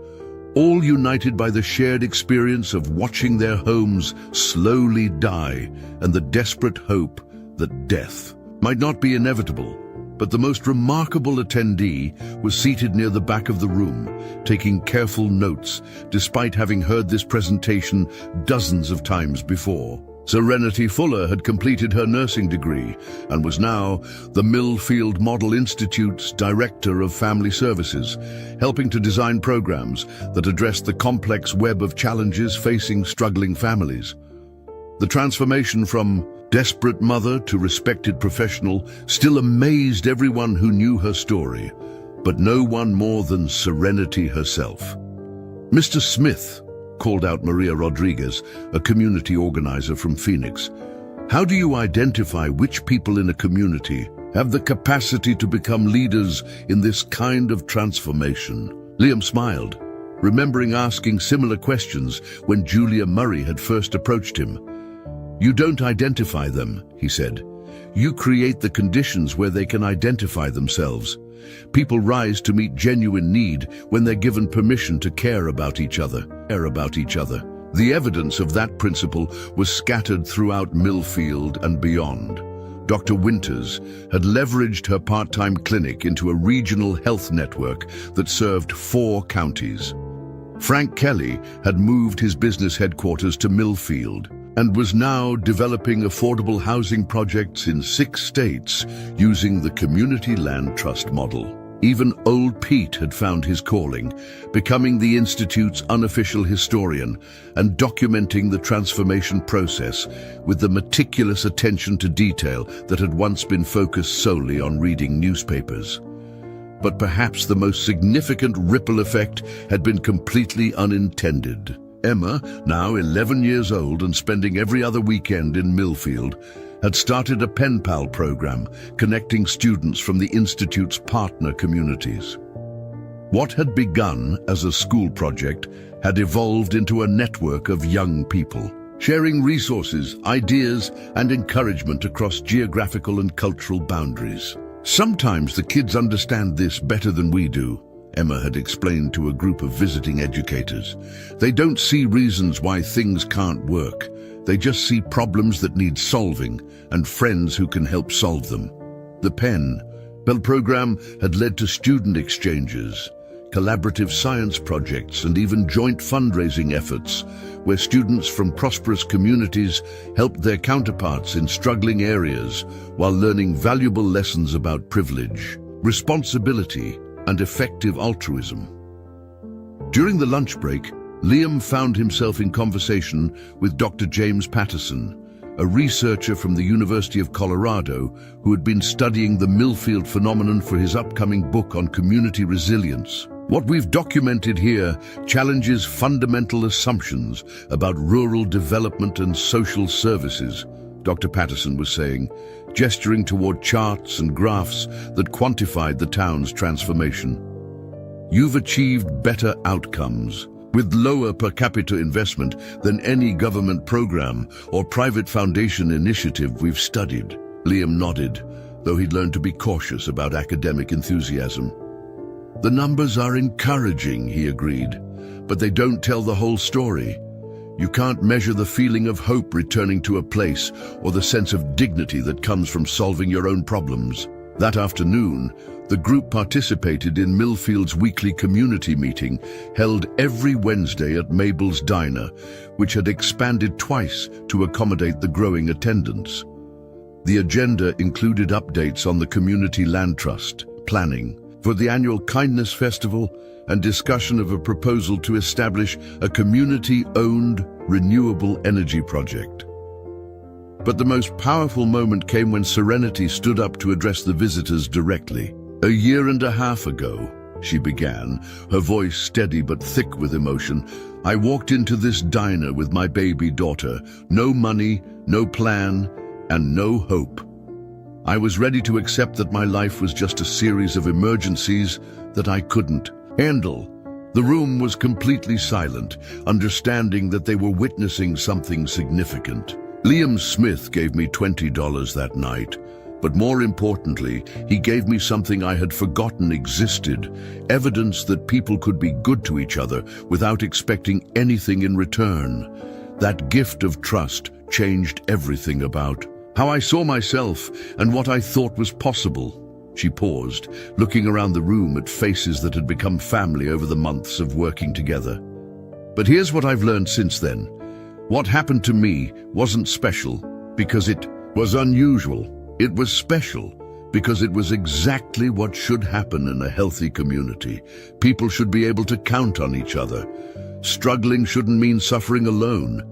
all united by the shared experience of watching their homes slowly die and the desperate hope that death might not be inevitable. But the most remarkable attendee was seated near the back of the room, taking careful notes, despite having heard this presentation dozens of times before. Serenity Fuller had completed her nursing degree and was now the Millfield Model Institute's Director of Family Services, helping to design programs that addressed the complex web of challenges facing struggling families. The transformation from desperate mother to respected professional still amazed everyone who knew her story, but no one more than Serenity herself. "Mr. Smith," called out Maria Rodriguez, a community organizer from Phoenix, "how do you identify which people in a community have the capacity to become leaders in this kind of transformation?" Liam smiled, remembering asking similar questions when Julia Murray had first approached him. "You don't identify them," he said. "You create the conditions where they can identify themselves. People rise to meet genuine need when they're given permission to care about each other. The evidence of that principle was scattered throughout Millfield and beyond. Dr. Winters had leveraged her part-time clinic into a regional health network that served 4 counties. Frank Kelly had moved his business headquarters to Millfield and was now developing affordable housing projects in 6 states using the Community Land Trust model. Even Old Pete had found his calling, becoming the Institute's unofficial historian and documenting the transformation process with the meticulous attention to detail that had once been focused solely on reading newspapers. But perhaps the most significant ripple effect had been completely unintended. Emma, now 11 years old and spending every other weekend in Millfield, had started a pen pal program connecting students from the Institute's partner communities. What had begun as a school project had evolved into a network of young people, sharing resources, ideas, and encouragement across geographical and cultural boundaries. "Sometimes the kids understand this better than we do," Emma had explained to a group of visiting educators. They don't see reasons why things can't work. They just see problems that need solving and friends who can help solve them. The Penn Bell program had led to student exchanges, collaborative science projects, and even joint fundraising efforts, where students from prosperous communities helped their counterparts in struggling areas while learning valuable lessons about privilege, responsibility, and effective altruism. During the lunch break, Liam found himself in conversation with Dr. James Patterson, a researcher from the University of Colorado who had been studying the Millfield phenomenon for his upcoming book on community resilience. What we've documented here challenges fundamental assumptions about rural development and social services, Dr. Patterson was saying, gesturing toward charts and graphs that quantified the town's transformation. You've achieved better outcomes, with lower per capita investment than any government program or private foundation initiative we've studied. Liam nodded, though he'd learned to be cautious about academic enthusiasm. The numbers are encouraging, he agreed, but they don't tell the whole story. You can't measure the feeling of hope returning to a place or the sense of dignity that comes from solving your own problems. That afternoon, the group participated in Millfield's weekly community meeting held every Wednesday at Mabel's Diner, which had expanded twice to accommodate the growing attendance. The agenda included updates on the Community Land Trust, planning for the annual Kindness Festival, and discussion of a proposal to establish a community-owned renewable energy project. But the most powerful moment came when Serenity stood up to address the visitors directly. "A year and a half ago," she began, her voice steady but thick with emotion, "I walked into this diner with my baby daughter. No money, no plan, and no hope. I was ready to accept that my life was just a series of emergencies that I couldn't handle." The room was completely silent, understanding that they were witnessing something significant. Liam Smith gave me $20 that night, but more importantly, he gave me something I had forgotten existed, evidence that people could be good to each other without expecting anything in return. That gift of trust changed everything about how I saw myself and what I thought was possible. She paused, looking around the room at faces that had become family over the months of working together. But here's what I've learned since then. What happened to me wasn't special because it was unusual. It was special because it was exactly what should happen in a healthy community. People should be able to count on each other. Struggling shouldn't mean suffering alone.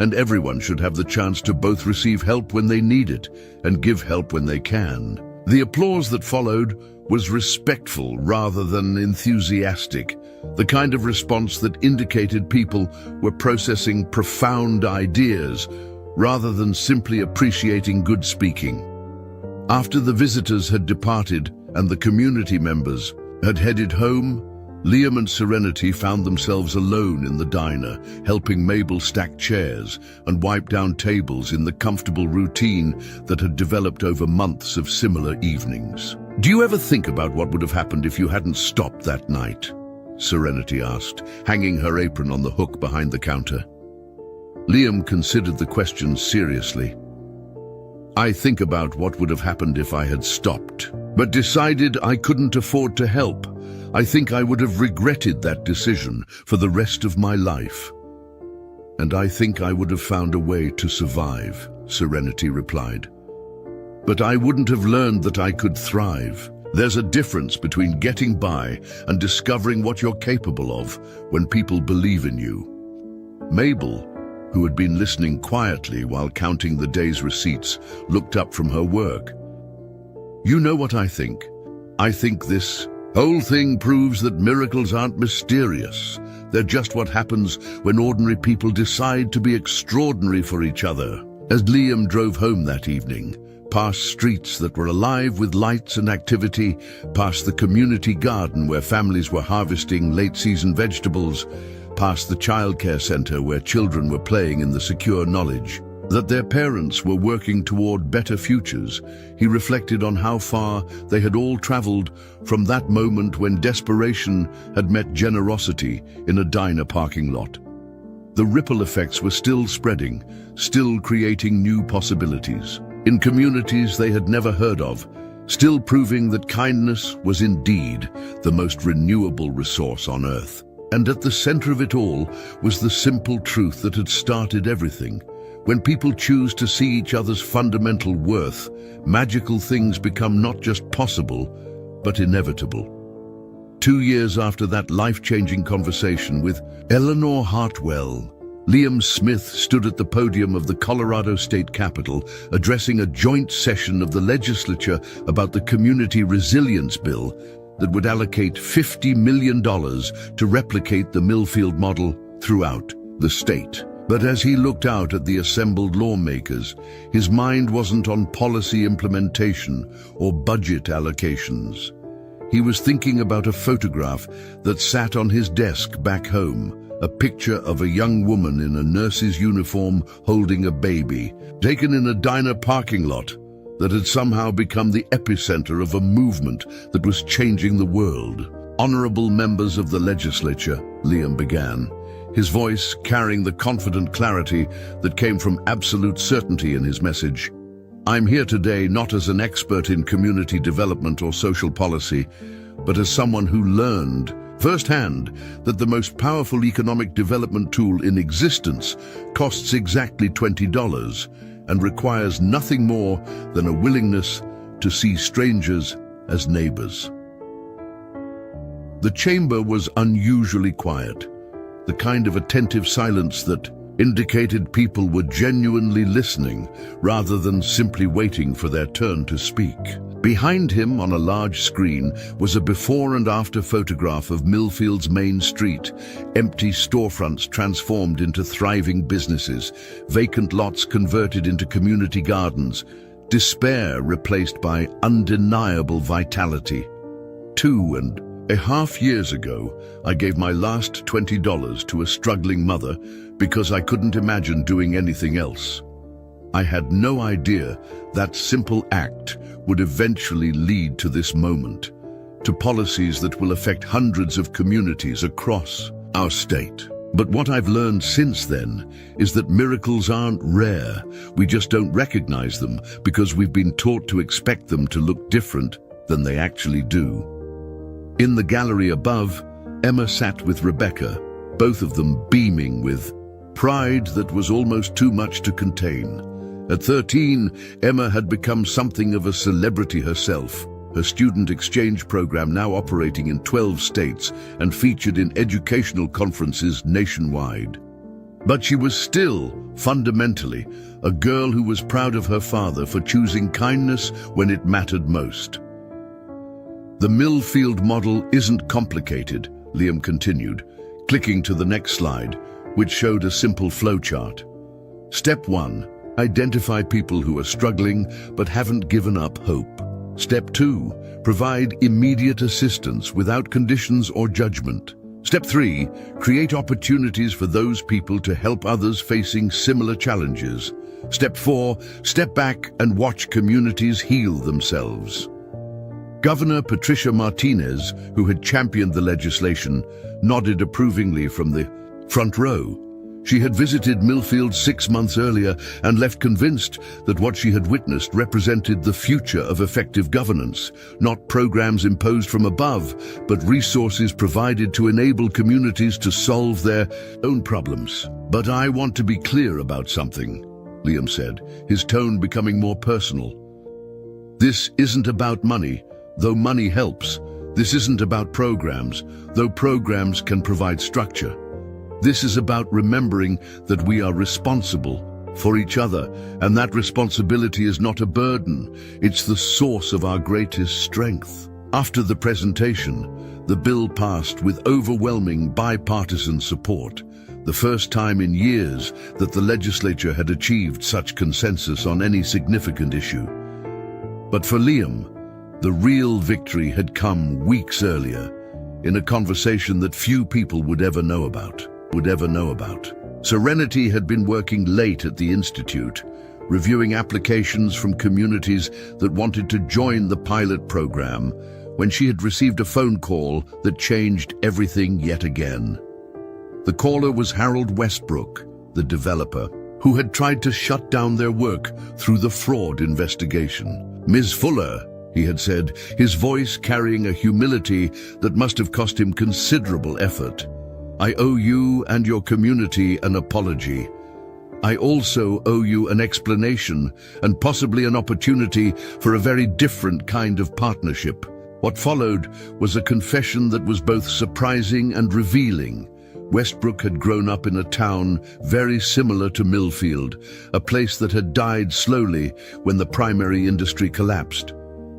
And everyone should have the chance to both receive help when they need it and give help when they can. The applause that followed was respectful rather than enthusiastic, the kind of response that indicated people were processing profound ideas rather than simply appreciating good speaking. After the visitors had departed and the community members had headed home, Liam and Serenity found themselves alone in the diner, helping Mabel stack chairs and wipe down tables in the comfortable routine that had developed over months of similar evenings. "Do you ever think about what would have happened if you hadn't stopped that night?" Serenity asked, hanging her apron on the hook behind the counter. Liam considered the question seriously. "I think about what would have happened if I had stopped, but decided I couldn't afford to help. I think I would have regretted that decision for the rest of my life. And I think I would have found a way to survive," Serenity replied. "But I wouldn't have learned that I could thrive. There's a difference between getting by and discovering what you're capable of when people believe in you." Mabel, who had been listening quietly while counting the day's receipts, looked up from her work. "You know what I think? I think this whole thing proves that miracles aren't mysterious. They're just what happens when ordinary people decide to be extraordinary for each other." As Liam drove home that evening, past streets that were alive with lights and activity, past the community garden where families were harvesting late-season vegetables, past the childcare center where children were playing in the secure knowledge that their parents were working toward better futures, he reflected on how far they had all traveled from that moment when desperation had met generosity in a diner parking lot. The ripple effects were still spreading, still creating new possibilities, in communities they had never heard of, still proving that kindness was indeed the most renewable resource on earth. And at the center of it all was the simple truth that had started everything. When people choose to see each other's fundamental worth, magical things become not just possible, but inevitable. 2 years after that life-changing conversation with Eleanor Hartwell, Liam Smith stood at the podium of the Colorado State Capitol, addressing a joint session of the legislature about the Community Resilience Bill that would allocate $50 million to replicate the Millfield model throughout the state. But as he looked out at the assembled lawmakers, his mind wasn't on policy implementation or budget allocations. He was thinking about a photograph that sat on his desk back home, a picture of a young woman in a nurse's uniform holding a baby, taken in a diner parking lot that had somehow become the epicenter of a movement that was changing the world. "Honorable members of the legislature," Liam began, his voice carrying the confident clarity that came from absolute certainty in his message. "I'm here today not as an expert in community development or social policy, but as someone who learned firsthand that the most powerful economic development tool in existence costs exactly $20 and requires nothing more than a willingness to see strangers as neighbors." The chamber was unusually quiet, the kind of attentive silence that indicated people were genuinely listening rather than simply waiting for their turn to speak. Behind him on a large screen was a before and after photograph of Millfield's main street, empty storefronts transformed into thriving businesses, vacant lots converted into community gardens, despair replaced by undeniable vitality. 2.5 years ago, I gave my last $20 to a struggling mother because I couldn't imagine doing anything else. I had no idea that simple act would eventually lead to this moment, to policies that will affect hundreds of communities across our state. But what I've learned since then is that miracles aren't rare. We just don't recognize them because we've been taught to expect them to look different than they actually do. In the gallery above, Emma sat with Rebecca, both of them beaming with pride that was almost too much to contain. At 13, Emma had become something of a celebrity herself, her student exchange program now operating in 12 states and featured in educational conferences nationwide. But she was still, fundamentally, a girl who was proud of her father for choosing kindness when it mattered most. "The Millfield model isn't complicated," Liam continued, clicking to the next slide, which showed a simple flowchart. "Step 1. Identify people who are struggling but haven't given up hope. Step 2. Provide immediate assistance without conditions or judgment. Step 3. Create opportunities for those people to help others facing similar challenges. Step 4. Step back and watch communities heal themselves." Governor Patricia Martinez, who had championed the legislation, nodded approvingly from the front row. She had visited Millfield 6 months earlier and left convinced that what she had witnessed represented the future of effective governance, not programs imposed from above, but resources provided to enable communities to solve their own problems. "But I want to be clear about something," Liam said, his tone becoming more personal. "This isn't about money, though money helps. This isn't about programs, though programs can provide structure. This is about remembering that we are responsible for each other, and that responsibility is not a burden, it's the source of our greatest strength." After the presentation, the bill passed with overwhelming bipartisan support, the first time in years that the legislature had achieved such consensus on any significant issue. But for Liam, the real victory had come weeks earlier, in a conversation that few people would ever know about. Serenity had been working late at the Institute, reviewing applications from communities that wanted to join the pilot program, when she had received a phone call that changed everything yet again. The caller was Harold Westbrook, the developer, who had tried to shut down their work through the fraud investigation. "Ms. Fuller," he had said, his voice carrying a humility that must have cost him considerable effort, "I owe you and your community an apology. I also owe you an explanation and possibly an opportunity for a very different kind of partnership." What followed was a confession that was both surprising and revealing. Westbrook had grown up in a town very similar to Millfield, a place that had died slowly when the primary industry collapsed.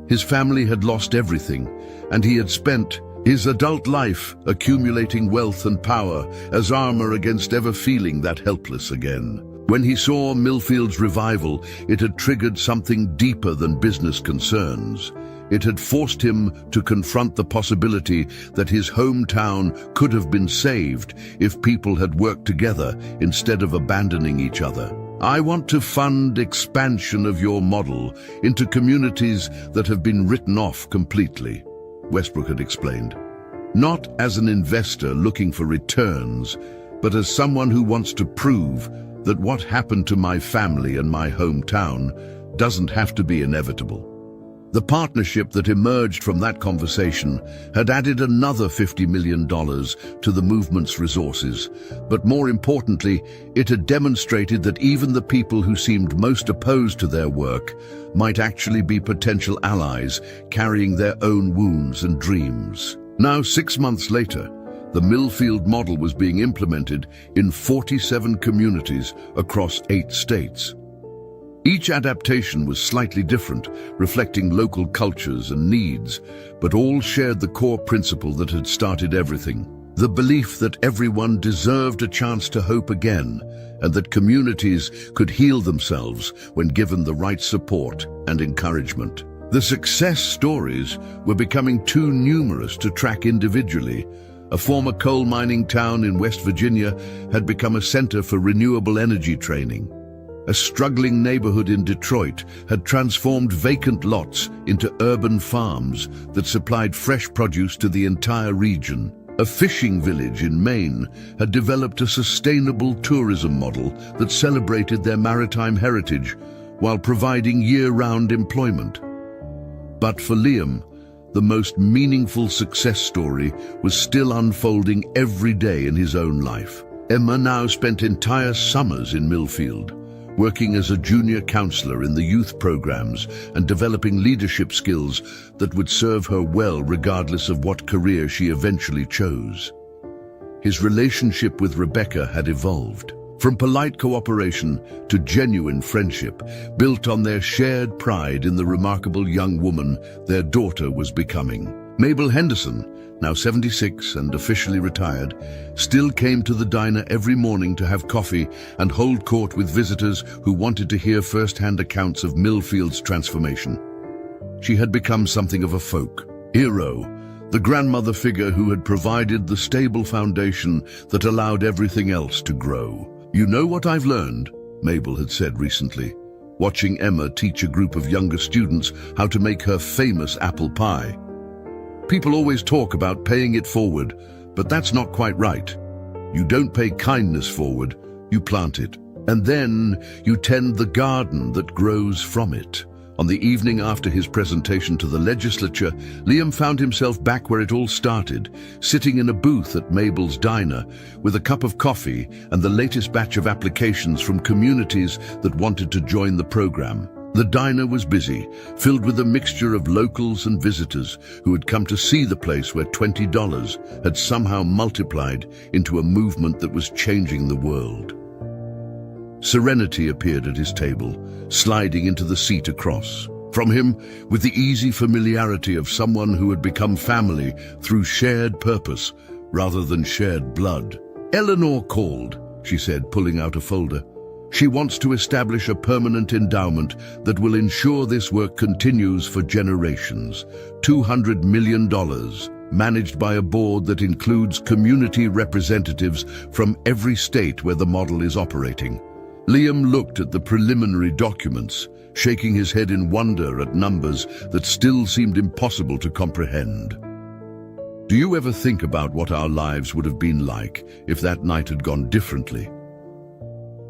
His family had lost everything, and he had spent his adult life accumulating wealth and power as armor against ever feeling that helpless again. When he saw Millfield's revival, it had triggered something deeper than business concerns. It had forced him to confront the possibility that his hometown could have been saved if people had worked together instead of abandoning each other. "I want to fund expansion of your model into communities that have been written off completely," Westbrook had explained. "Not as an investor looking for returns, but as someone who wants to prove that what happened to my family and my hometown doesn't have to be inevitable." The partnership that emerged from that conversation had added another $50 million to the movement's resources, but more importantly, it had demonstrated that even the people who seemed most opposed to their work might actually be potential allies carrying their own wounds and dreams. Now, 6 months later, the Millfield model was being implemented in 47 communities across 8 states. Each adaptation was slightly different, reflecting local cultures and needs, but all shared the core principle that had started everything: the belief that everyone deserved a chance to hope again, and that communities could heal themselves when given the right support and encouragement. The success stories were becoming too numerous to track individually. A former coal mining town in West Virginia had become a center for renewable energy training. A struggling neighborhood in Detroit had transformed vacant lots into urban farms that supplied fresh produce to the entire region. A fishing village in Maine had developed a sustainable tourism model that celebrated their maritime heritage while providing year-round employment. But for Liam, the most meaningful success story was still unfolding every day in his own life. Emma now spent entire summers in Millfield, working as a junior counselor in the youth programs and developing leadership skills that would serve her well regardless of what career she eventually chose. His relationship with Rebecca had evolved, from polite cooperation to genuine friendship, built on their shared pride in the remarkable young woman their daughter was becoming. Mabel Henderson, now 76 and officially retired, still came to the diner every morning to have coffee and hold court with visitors who wanted to hear first-hand accounts of Millfield's transformation. She had become something of a folk hero, the grandmother figure who had provided the stable foundation that allowed everything else to grow. "You know what I've learned," Mabel had said recently, watching Emma teach a group of younger students how to make her famous apple pie. "People always talk about paying it forward, but that's not quite right. You don't pay kindness forward, you plant it. And then you tend the garden that grows from it." On the evening after his presentation to the legislature, Liam found himself back where it all started, sitting in a booth at Mabel's diner with a cup of coffee and the latest batch of applications from communities that wanted to join the program. The diner was busy, filled with a mixture of locals and visitors who had come to see the place where $20 had somehow multiplied into a movement that was changing the world. Serenity appeared at his table, sliding into the seat across from him with the easy familiarity of someone who had become family through shared purpose rather than shared blood. "Eleanor called," she said, pulling out a folder. "She wants to establish a permanent endowment that will ensure this work continues for generations. $200 million. managed by a board that includes community representatives from every state where the model is operating. Liam looked at the preliminary documents, shaking his head in wonder at numbers that still seemed impossible to comprehend. Do you ever think about what our lives would have been like if that night had gone differently?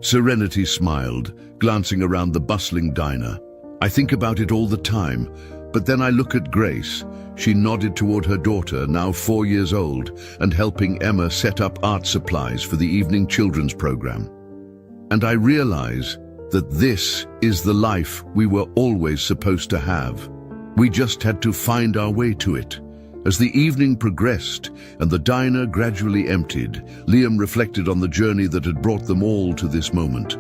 Serenity smiled, glancing around the bustling diner. I think about it all the time, but then I look at Grace. She nodded toward her daughter, now 4 years old, and helping Emma set up art supplies for the evening children's program. And I realize that this is the life we were always supposed to have. We just had to find our way to it. As the evening progressed and the diner gradually emptied, Liam reflected on the journey that had brought them all to this moment.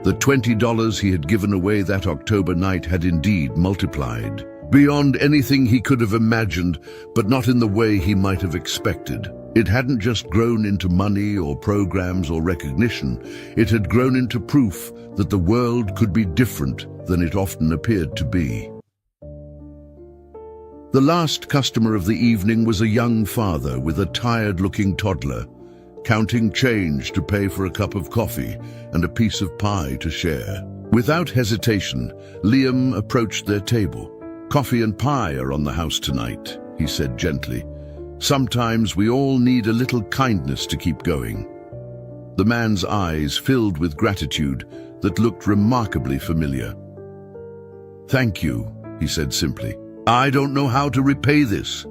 The $20 he had given away that October night had indeed multiplied, beyond anything he could have imagined, but not in the way he might have expected. It hadn't just grown into money or programs or recognition. It had grown into proof that the world could be different than it often appeared to be. The last customer of the evening was a young father with a tired-looking toddler, counting change to pay for a cup of coffee and a piece of pie to share. Without hesitation, Liam approached their table. "Coffee and pie are on the house tonight," he said gently. "Sometimes we all need a little kindness to keep going." The man's eyes filled with gratitude that looked remarkably familiar. "Thank you," he said simply. "I don't know how to repay this."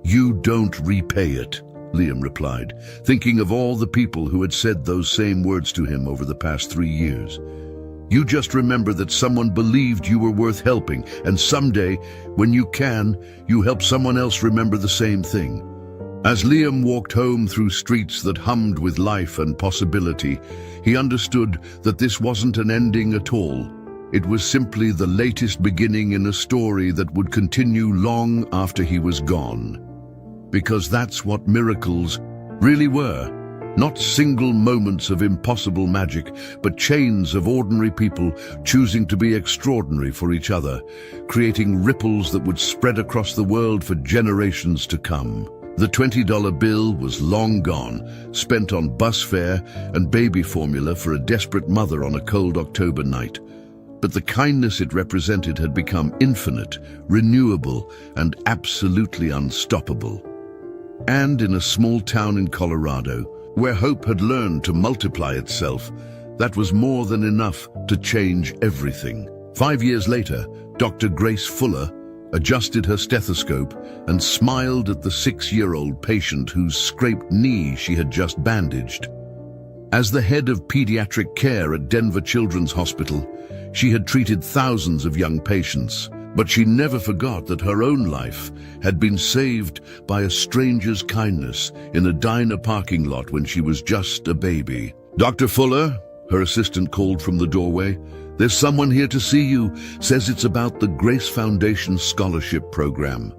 "You don't repay it," Liam replied, thinking of all the people who had said those same words to him over the past 3 years. "You just remember that someone believed you were worth helping, and someday, when you can, you help someone else remember the same thing." As Liam walked home through streets that hummed with life and possibility, he understood that this wasn't an ending at all. It was simply the latest beginning in a story that would continue long after he was gone. Because that's what miracles really were. Not single moments of impossible magic, but chains of ordinary people choosing to be extraordinary for each other, creating ripples that would spread across the world for generations to come. The $20 bill was long gone, spent on bus fare and baby formula for a desperate mother on a cold October night. But the kindness it represented had become infinite, renewable, and absolutely unstoppable. And in a small town in Colorado, where hope had learned to multiply itself, that was more than enough to change everything. 5 years later, Dr. Grace Fuller adjusted her stethoscope and smiled at the 6-year-old patient whose scraped knee she had just bandaged. As the head of pediatric care at Denver Children's Hospital, she had treated thousands of young patients, but she never forgot that her own life had been saved by a stranger's kindness in a diner parking lot when she was just a baby. "Dr. Fuller," her assistant called from the doorway, "there's someone here to see you, says it's about the Grace Foundation Scholarship Program."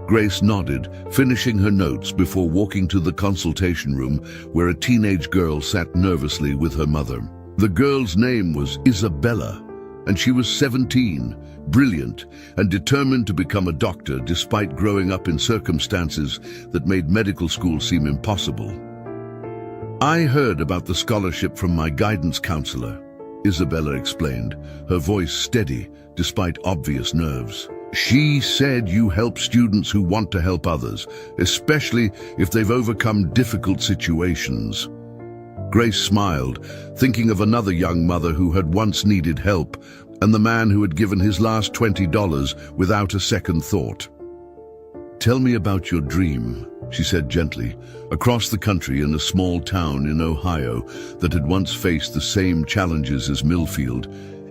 Grace nodded, finishing her notes before walking to the consultation room where a teenage girl sat nervously with her mother. The girl's name was Isabella, and she was 17, brilliant, and determined to become a doctor despite growing up in circumstances that made medical school seem impossible. "I heard about the scholarship from my guidance counselor," Isabella explained, her voice steady despite obvious nerves. "She said you help students who want to help others, especially if they've overcome difficult situations." Grace smiled, thinking of another young mother who had once needed help, and the man who had given his last $20 without a second thought. "Tell me about your dream," she said gently. Across the country, in a small town in Ohio that had once faced the same challenges as Millfield,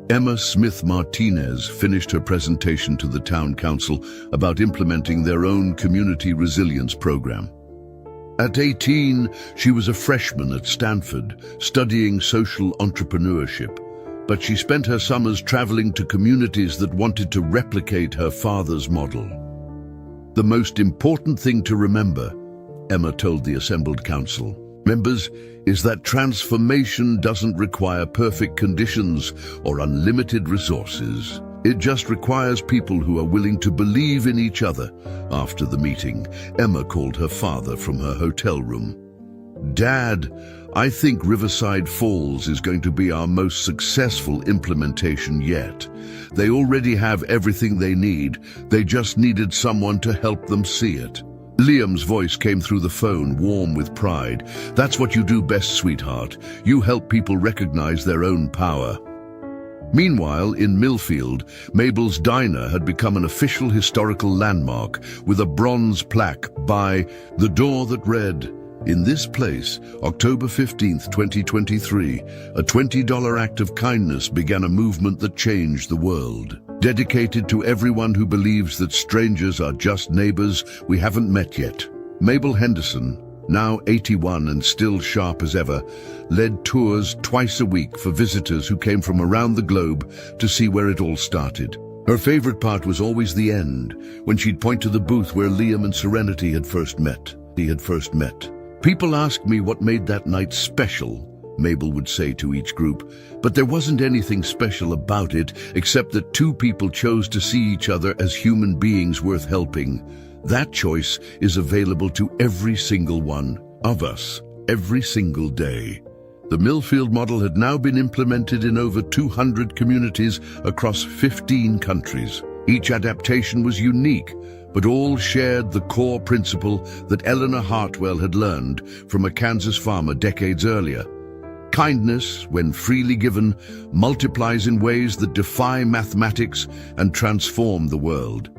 Emma Smith Martinez finished her presentation to the town council about implementing their own community resilience program. At 18, she was a freshman at Stanford, studying social entrepreneurship, but she spent her summers traveling to communities that wanted to replicate her father's model. "The most important thing to remember," Emma told the assembled council members, "is that transformation doesn't require perfect conditions or unlimited resources. It just requires people who are willing to believe in each other. After the meeting, Emma called her father from her hotel room. "Dad, I think Riverside Falls is going to be our most successful implementation yet. They already have everything they need. They just needed someone to help them see it." Liam's voice came through the phone, warm with pride. "That's what you do best, sweetheart. You help people recognize their own power." Meanwhile, in Millfield, Mabel's Diner had become an official historical landmark with a bronze plaque by The Door That Read, "In this place, October 15th, 2023, a $20 act of kindness began a movement that changed the world. Dedicated to everyone who believes that strangers are just neighbors we haven't met yet." Mabel Henderson, now 81 and still sharp as ever, led tours twice a week for visitors who came from around the globe to see where it all started. Her favorite part was always the end, when she'd point to the booth where Liam and Serenity had first met. "People ask me what made that night special," Mabel would say to each group, "but there wasn't anything special about it except that two people chose to see each other as human beings worth helping. That choice is available to every single one of us, every single day." The Millfield model had now been implemented in over 200 communities across 15 countries. Each adaptation was unique, but all shared the core principle that Eleanor Hartwell had learned from a Kansas farmer decades earlier. Kindness, when freely given, multiplies in ways that defy mathematics and transform the world.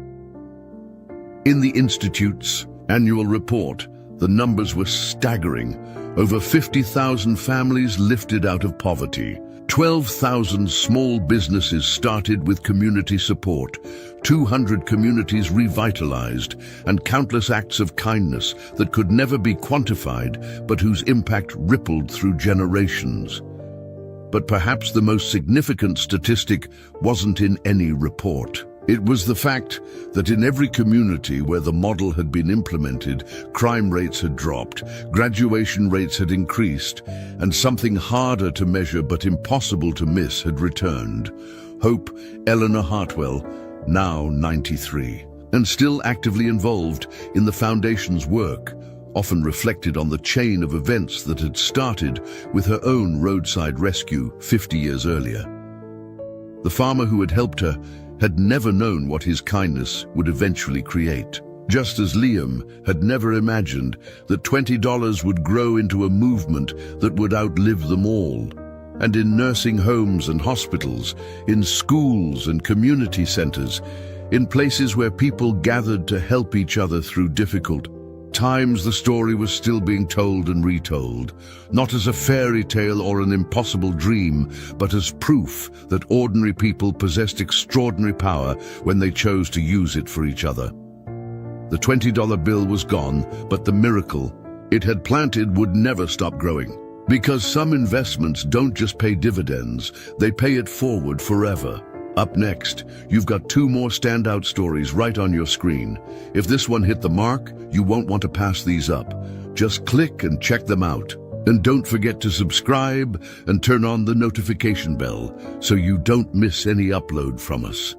In the Institute's annual report, the numbers were staggering. Over 50,000 families lifted out of poverty. 12,000 small businesses started with community support, 200 communities revitalized, and countless acts of kindness that could never be quantified, but whose impact rippled through generations. But perhaps the most significant statistic wasn't in any report. It was the fact that in every community where the model had been implemented, crime rates had dropped, graduation rates had increased, and something harder to measure but impossible to miss had returned. Hope Eleanor Hartwell, now 93, and still actively involved in the Foundation's work, often reflected on the chain of events that had started with her own roadside rescue 50 years earlier. The farmer who had helped her had never known what his kindness would eventually create, just as Liam had never imagined that $20 would grow into a movement that would outlive them all. And in nursing homes and hospitals, in schools and community centers, in places where people gathered to help each other through difficult times, the story was still being told and retold, not as a fairy tale or an impossible dream, but as proof that ordinary people possessed extraordinary power when they chose to use it for each other. The $20 bill was gone, but the miracle it had planted would never stop growing. Because some investments don't just pay dividends, they pay it forward forever. Up next, you've got two more standout stories right on your screen. If this one hit the mark, you won't want to pass these up. Just click and check them out. And don't forget to subscribe and turn on the notification bell so you don't miss any upload from us.